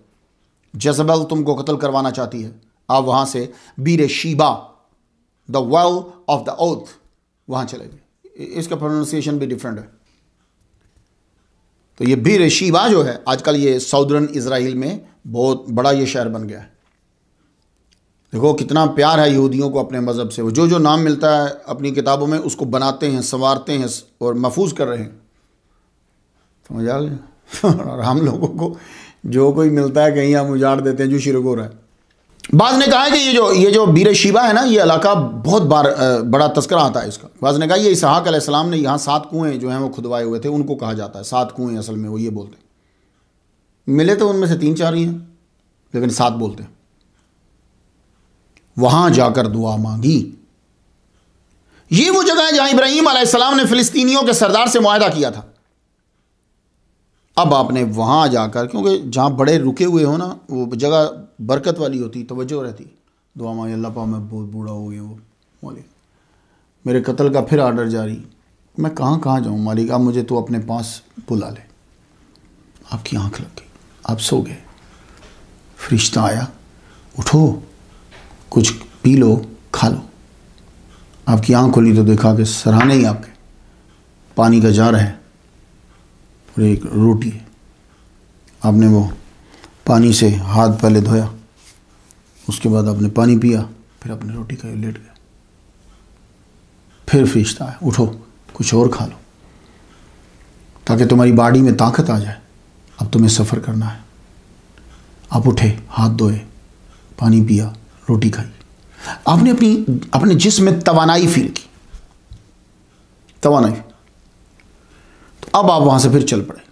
जज़बल तुमको कत्ल करवाना चाहती है, आप वहाँ से Beersheba, the well of the oath, वहाँ चले गए। इसका प्रोनाउंसिएशन भी डिफरेंट है। तो ये बीर शीबा जो है, आजकल ये साउदर्न इज़राइल में बहुत बड़ा ये शहर बन गया है। देखो कितना प्यार है यहूदियों को अपने मज़हब से, वो जो जो नाम मिलता है अपनी किताबों में उसको बनाते हैं, संवारते हैं और महफूज कर रहे हैं, समझ आ गया। और हम लोगों को जो कोई मिलता है कहीं हम उजाड़ देते हैं, जो शिरक हो रहा है। बाज़ ने कहा है कि ये जो बीर शीबा है ना, ये इलाका बहुत बार बड़ा तस्करा आता है इसका। बाज़ ने कहा ये इसहाक अलैहिस्सलाम ने यहाँ 7 कुएँ जो हैं वो खुदवाए हुए थे, उनको कहा जाता है 7 कुएँ, असल में वो ये बोलते हैं। मिले तो उनमें से 3-4 ही हैं, लेकिन 7 बोलते हैं। वहाँ जाकर दुआ मांगी। ये वो जगह है जहाँ इब्राहीम अलैहिस्सलाम ने फ़िलिस्तीनियों के सरदार से मुआहदा किया था। अब आपने वहाँ जाकर, क्योंकि जहाँ बड़े रुके हुए हो ना, वो जगह बरकत वाली होती, तवज्जो रहती, दुआ मांगी, अल्लाह पाक मैं बहुत बूढ़ा हो गया, वो मालिक मेरे कत्ल का फिर आर्डर जारी, मैं कहाँ कहाँ जाऊँ मालिक, अब मुझे तो अपने पास बुला ले। आपकी आँख लग गई, आप सो गए, फरिश्ता आया, उठो कुछ पी लो, खा लो। आपकी आँख खोली तो देखा कि सराहने ही आपके पानी का जार है और एक रोटी है। आपने वो पानी से हाथ पहले धोया, उसके बाद आपने पानी पिया, फिर अपनी रोटी खाई, लेट गए। फिर फरिश्ता है, उठो कुछ और खा लो ताकि तुम्हारी बॉडी में ताकत आ जाए, अब तुम्हें सफ़र करना है। आप उठे, हाथ धोए, पानी पिया, रोटी खाई, आपने अपने जिस्म में तवानाई फील की, तवानाई। तो अब आप वहां से फिर चल पड़े।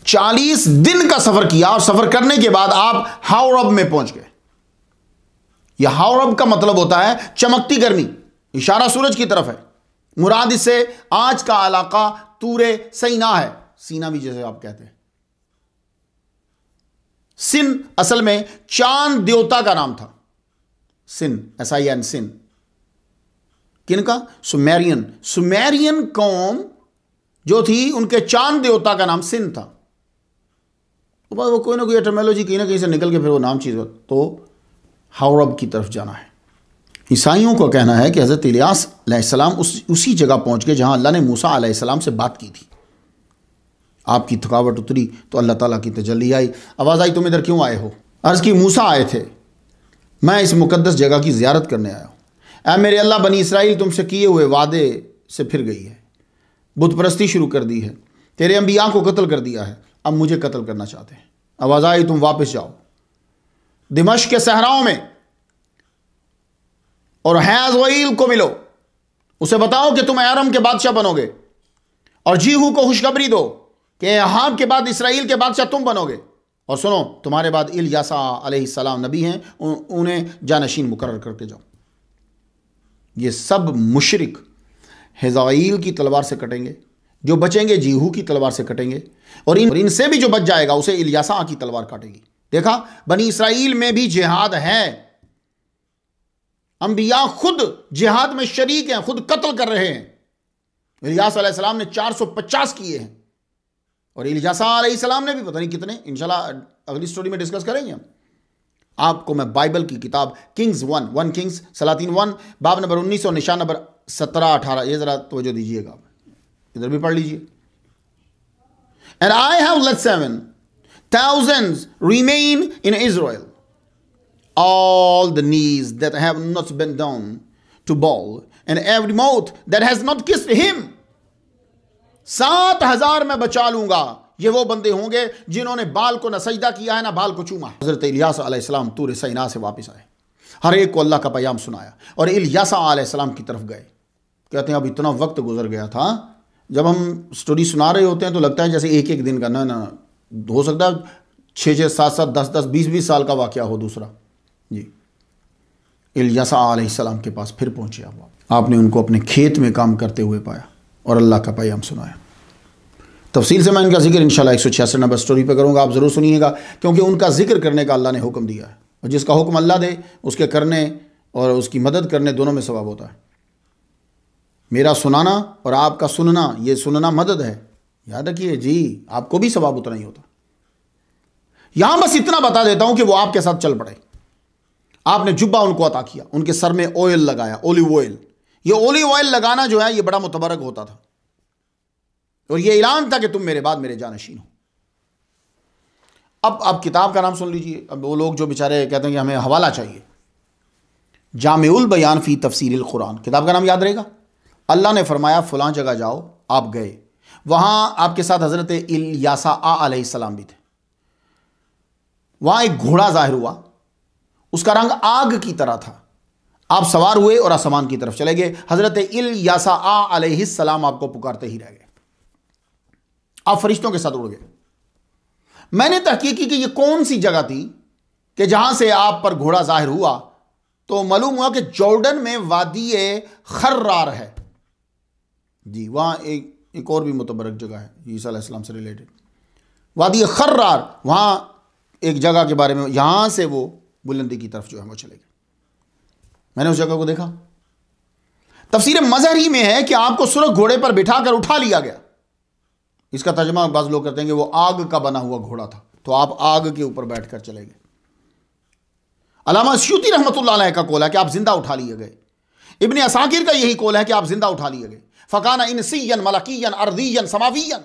40 दिन का सफर किया और सफर करने के बाद आप हावरब में पहुंच गए। यह हावरब का मतलब होता है चमकती गर्मी, इशारा सूरज की तरफ है। मुराद इससे आज का इलाका तूरे सीना है, सीना भी जैसे आप कहते हैं। सिन असल में चांद देवता का नाम था। सिन, SIN, सिन किनका? सुमेरियन कौम जो थी, उनके चांद देवता का नाम सिन था। तो वो कोई ना कोई एटर्मोलॉजी कहीं ना कहीं से निकल के फिर वो नाम चीज़ हो, तो हावरब की तरफ जाना है। ईसाइयों का कहना है कि हज़रत इलियास अलैहिस्सलाम उसी जगह पहुंच गए जहां अल्लाह ने मूसा अलैहिस्सलाम से बात की थी। आपकी थकावट उतरी तो अल्लाह ताला की तजल्ली आई। आवाज़ आई, तुम इधर क्यों आए हो? अर्ज़ की, मूसा आए थे, मैं इस मुकद्दस जगह की ज़ियारत करने आया हूँ। ऐ मेरे अल्लाह, बनी इसराइल तुमसे किए हुए वादे से फिर गई है, बुत परस्ती शुरू कर दी है, तेरे अंबिया को कत्ल कर दिया है, अब मुझे कत्ल करना चाहते हैं। आवाज़ आई, तुम वापस जाओ दिमश्क के सहराओं में और हैज़ोईल को मिलो, उसे बताओ कि तुम अरम के बादशाह बनोगे, और जीहू को खुशखबरी दो कि अहाब के बाद इसराइल के बादशाह तुम बनोगे। और सुनो, तुम्हारे बाद इलियासा अलैहिस्सलाम नबी हैं, उन्हें जानशीन मुकर्रर करके जाओ। ये सब मुशरिक हज़ाईल की तलवार से कटेंगे, जो बचेंगे जीहू की तलवार से कटेंगे, और इनसे भी जो बच जाएगा उसे इलियासा की तलवार काटेगी। देखा, बनी इसराइल में भी जिहाद है, अंबिया खुद जिहाद में शरीक हैं, खुद कत्ल कर रहे हैं। इलियास अलैहिस्सलाम ने 450 किए हैं, और इलियासा अलैहिस्सलाम ने भी पता नहीं कितने। इंशाल्लाह अगली स्टोरी में डिस्कस करेंगे हम। आपको मैं बाइबल की किताब किंग्स 1 किंग्स सलातीन 1 बाब नंबर 19 और निशान नंबर 17-18, ये जरा तवज्जो दीजिएगा, इधर भी पढ़ लीजिए। And I have let 7,000 remain in Israel, all the knees that have not bent down to Baal, and every mouth that has not kissed him. 7,000 मैं बचा लूंगा। ये वो बंदे होंगे जिन्होंने बाल को न सजदा किया है ना बाल को चूमा। हज़रत इलियास अलैहिस्सलाम तूर सीना से वापस आए, हर एक को अल्लाह का पैगाम सुनाया, और इलियासा अलैहिस्सलाम की तरफ गए। कहते हैं अब इतना वक्त गुजर गया था, जब हम स्टोरी सुना रहे होते हैं तो लगता है जैसे एक एक दिन का, ना हो सकता है 6-6, 7-7, 10-10, 20-20 साल का वाक़या हो। दूसरा जी, इलियासा अलैहिस्सलाम के पास फिर पहुंचे आपने उनको अपने खेत में काम करते हुए पाया और अल्लाह का पैगाम सुनाया। तफसील से मैं इनका जिक्र इंशाल्लाह 166 नंबर स्टोरी पे करूँगा, आप ज़रूर सुनिएगा, क्योंकि उनका जिक्र करने का अल्लाह ने हुक्म दिया है, और जिसका हुक्म अल्लाह दे उसके करने और उसकी मदद करने दोनों में सवाब होता है। मेरा सुनाना और आपका सुनना, ये सुनना मदद है, याद रखिए जी, आपको भी सवाब उतना ही होता। यहां बस इतना बता देता हूं कि वो आपके साथ चल पड़े। आपने जुब्बा उनको अता किया, उनके सर में ऑयल लगाया, ओलिव ऑयल। ये ओलिव ऑयल लगाना जो है ये बड़ा मुतबरक होता था, और ये ऐलान था कि तुम मेरे बाद मेरे जानशीन हो। अब आप किताब का नाम सुन लीजिए। अब वो लोग जो बेचारे कहते हैं कि हमें हवाला चाहिए, जामिउल बयान फी तफसीरिल कुरान, किताब का नाम याद रहेगा। अल्लाह ने फरमाया फलां जगह जाओ, आप गए, वहां आपके साथ हजरत इल्यासा अलैहिस्सलाम भी थे। वहां एक घोड़ा जाहिर हुआ, उसका रंग आग की तरह था। आप सवार हुए और आसमान की तरफ चले गए। हजरत इल्यासा अलैहिस्सलाम आपको पुकारते ही रह गए, आप फरिश्तों के साथ उड़ गए। मैंने तहकीक की कि ये कौन सी जगह थी कि जहां से आप पर घोड़ा जाहिर हुआ, तो मालूम हुआ कि जॉर्डन में वादी खर्रार है जी। वहां एक और भी मुतबरक जगह है ईसा अलैहिस्सलाम से रिलेटेड, वादी खर्रार। वहां एक जगह के बारे में, यहां से वो बुलंदी की तरफ जो है वो चले गए। मैंने उस जगह को देखा। तफसीर मज़हरी में है कि आपको सुर्ख घोड़े पर बिठाकर उठा लिया गया। इसका तर्जुमा बाज़ लोग करते हैं कि वो आग का बना हुआ घोड़ा था, तो आप आग के ऊपर बैठकर चले गए। अल्लामा अस्यूती रहमतुल्लाह अलैह का कौल है कि आप जिंदा उठा लिए गए। इब्ने असाकिर का यही कौल है कि आप जिंदा उठा लिए गए। फ़काना इनसियन मलकियन अर्दियन समावियन,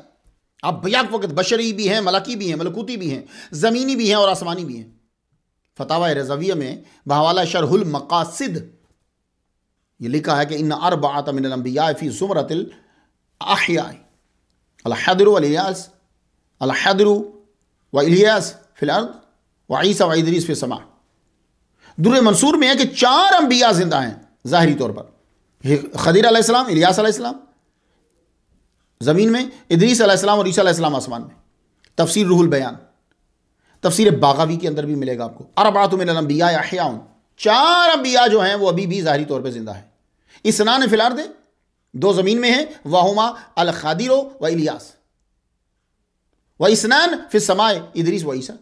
आप बैक वक्त बशरी भी हैं, मलकी भी हैं, मलकूती भी हैं, ज़मीनी भी हैं और आसमानी भी हैं। फतावा रज़विया में बहवाला शरहुल मकासिद ये लिखा है कि इन अर्बअत मिनल अंबिया फी ज़ुमरतिल अहया अल-हदरु वल-इलियास, अल-हदरु व इलियास फिल अर्द व ईसा व इदरीस फिस समा। दुर्र मंसूर में है कि 4 अंबिया जिंदा हैं ज़ाहिरी तौर पर, खदीर अलैहिस्सलाम, इलियास अलैहिस्सलाम ज़मीन में, इदरीस अलैहिस्सलाम और ईसा अलैहिस्सलाम आसमान में। तफसीर रूहुल बयान, तफसीर बागावी के अंदर भी मिलेगा आपको। अर्बअतु मिनल अंबिया अहयाउन, 4 अंबिया जो हैं वो अभी भी ज़ाहिरी तौर पर जिंदा है। इसनान फिल अर्द, 2 ज़मीन में है, वहुमा अल खदीर व इलियास, व इसनान फिस समाए इदरीस व ईसा।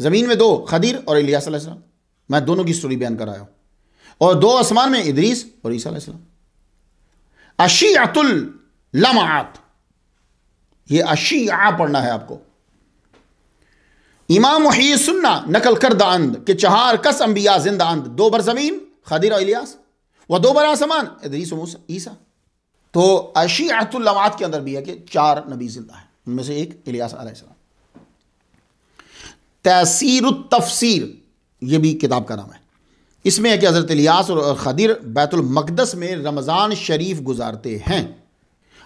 ज़मीन में 2 खदीर और इलियास अलैहिस्सलाम, मैं दोनों की स्टोरी बयान कर आया हूँ। और 2 आसमान में इदरीस और ईसा अलैहिस्सलाम। अशीअतुल लमात, ये अशीआ पढ़ना है आपको। इमाम मुहय्यी सुन्ना नकल करदा अंद के 4 कस अंबिया जिंदा अंद, 2 बर ज़मीन खदीर और इलियास व 2 बर आसमान इदरीस और ईसा। तो अशीअतुल लमात के अंदर भी है कि 4 नबी जिंदा है, उनमें से एक इलियास अलैहिस्सलाम। तसीरुत तफसीर ये भी किताब का नाम है। इसमें है कि हज़रत इलियास और खदीर बैतुल मक़दस में रमज़ान शरीफ गुजारते हैं।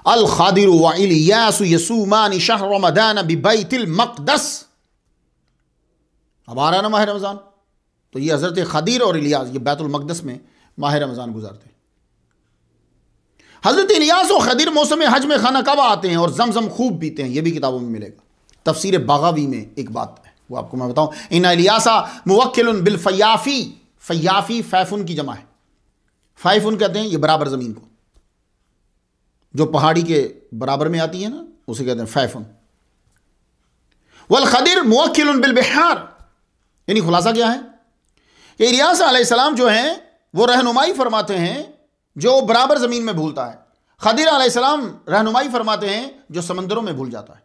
अल खदीर व इलियास यसूमान शहर रमज़ान बिबैतिल मक़दस। अब आ रहा ना माह रमज़ान, तो ये हज़रत खदीर और इलियास ये बैतुल मक़दस में माह रमज़ान गुजारते हैं। हज़रत इलियास और खदीर मौसम हज में खाना कब आते हैं और जमजम खूब पीते हैं, ये भी किताबों में मिलेगा। तफसीर बागावी में एक बात है, वो आपको मैं बताऊं। इन इलियासा मुवक्किलुन बिल फयाफी, फयाफी फैफुन की जमा है। फैफुन कहते हैं ये बराबर ज़मीन को, जो पहाड़ी के बराबर में आती है ना, उसे कहते हैं फैफुन। वल खदीर मुवक्किलुन बिल बिहार, यानी खुलासा क्या है कि इलियास अलैहिस्सलाम जो हैं वो रहनुमाई फरमाते हैं जो बराबर ज़मीन में भूलता है। खदीर अलैहिस्सलाम रहनुमाई फरमाते हैं जो समंदरों में भूल जाता है।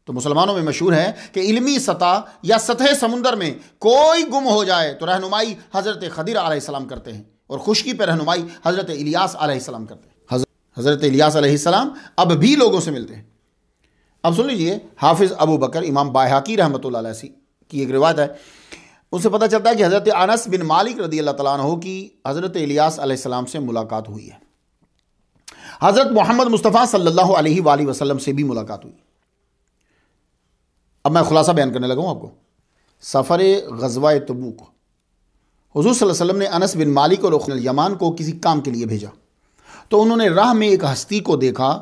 तो मुसलमानों में मशहूर है कि इल्मी सतह या सतह समुंदर में कोई गुम हो जाए तो रहनुमाई हज़रत खदीर अलैहिस्सलाम करते हैं, और खुशकी पर रहनुमाई हज़रत इलियास अलैहिस्सलाम करते हैं। हज़रत इलियास अलैहिस्सलाम अब भी लोगों से मिलते हैं। अब सुन लीजिए, हाफिज़ अबू बकर इमाम बायहक़ी रहमतुल्लाह अलैह की एक रिवायत है, उससे पता चलता है कि हज़रत अनस बिन मालिक रज़ियल्लाहु तआला अन्हु की हज़रत इलियास अलैहिस्सलाम से मुलाकात हुई है। हज़रत मोहम्मद मुस्तफ़ा सल्लल्लाहु अलैहि वसल्लम से भी मुलाकात हुई। अब मैं खुलासा बयान करने लगा हूँ आपको। सफ़र ग़ज़वा तबूक, हुज़ूर सल्लल्लाहु अलैहि वसल्लम ने अनस बिन मालिक और यमान को किसी काम के लिए भेजा, तो उन्होंने राह में एक हस्ती को देखा।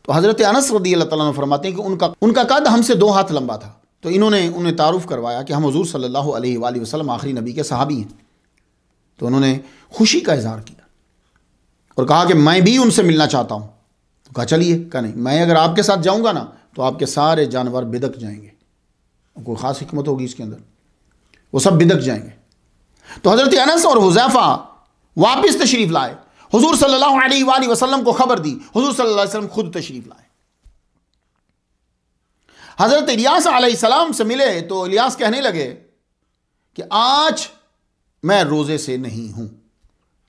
तो हज़रत अनस रज़ियल्लाहु तआला अन्हु फरमाते हैं कि उनका कद हमसे 2 हाथ लंबा था। तो इन्होंने उन्हें तारुफ़ करवाया कि हम हुज़ूर सल्लल्लाहु अलैहि वसल्लम आखिरी नबी के सहाबी हैं। तो उन्होंने खुशी का इज़हार किया और कहा कि मैं भी उनसे मिलना चाहता हूँ। तो कहा चलिए, कहा नहीं, मैं अगर आपके साथ जाऊँगा ना तो आपके सारे जानवर बिदक जाएंगे। कोई ख़ास हिकमत होगी इसके अंदर, वो सब बिदक जाएंगे। तो हज़रत अनस और हुज़ैफ़ा वापस तशरीफ़ लाए, हुजूर सल्लल्लाहु अलैहि वसल्लम को खबर दी, हुजूर सल्लल्लाहु अलैहि वसल्लम खुद तशरीफ़ लाए। हज़रत इलियास अलैहिस्सलाम से मिले तो इलियास कहने लगे कि आज मैं रोज़े से नहीं हूं,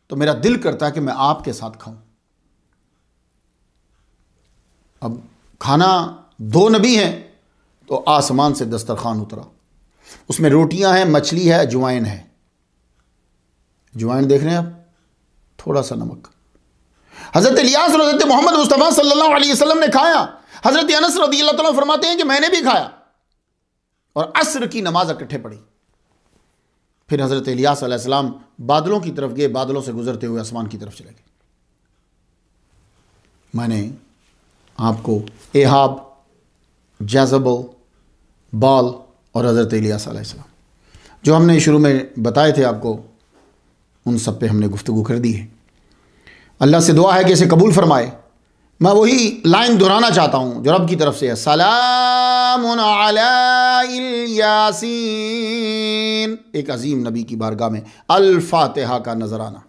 तो मेरा दिल करता है कि मैं आपके साथ खाऊं। अब खाना दो नबी हैं, तो आसमान से दस्तरखान उतरा, उसमें रोटियां हैं, मछली है, अजवाइन है। अजवाइन देख रहे हैं आप, थोड़ा सा नमक। हज़रत इलियास और हज़रत मोहम्मद मुस्तफ़ा सल्लल्लाहु अलैहि वसल्लम ने खाया। हज़रत अनस रज़ियल्लाहु ताला फरमाते हैं कि मैंने भी खाया और असर की नमाज इकट्ठे पढ़ी। फिर हज़रत इलियास अलैहिस्सलाम बादलों की तरफ गए, बादलों से गुजरते हुए आसमान की तरफ चले गए। मैंने आपको एहाब, जेज़बल, बाल और हज़रत इलियास अलैहिस्सलाम जो हमने शुरू में बताए थे आपको, उन सब पे हमने गुफ्तगू कर दी है। अल्लाह से दुआ है कि इसे कबूल फरमाए। मैं वही लाइन दोहराना चाहता हूँ जो रब की तरफ से है, सलामुन अला यासीन। एक अजीम नबी की बारगाह में अल फातिहा का नजराना।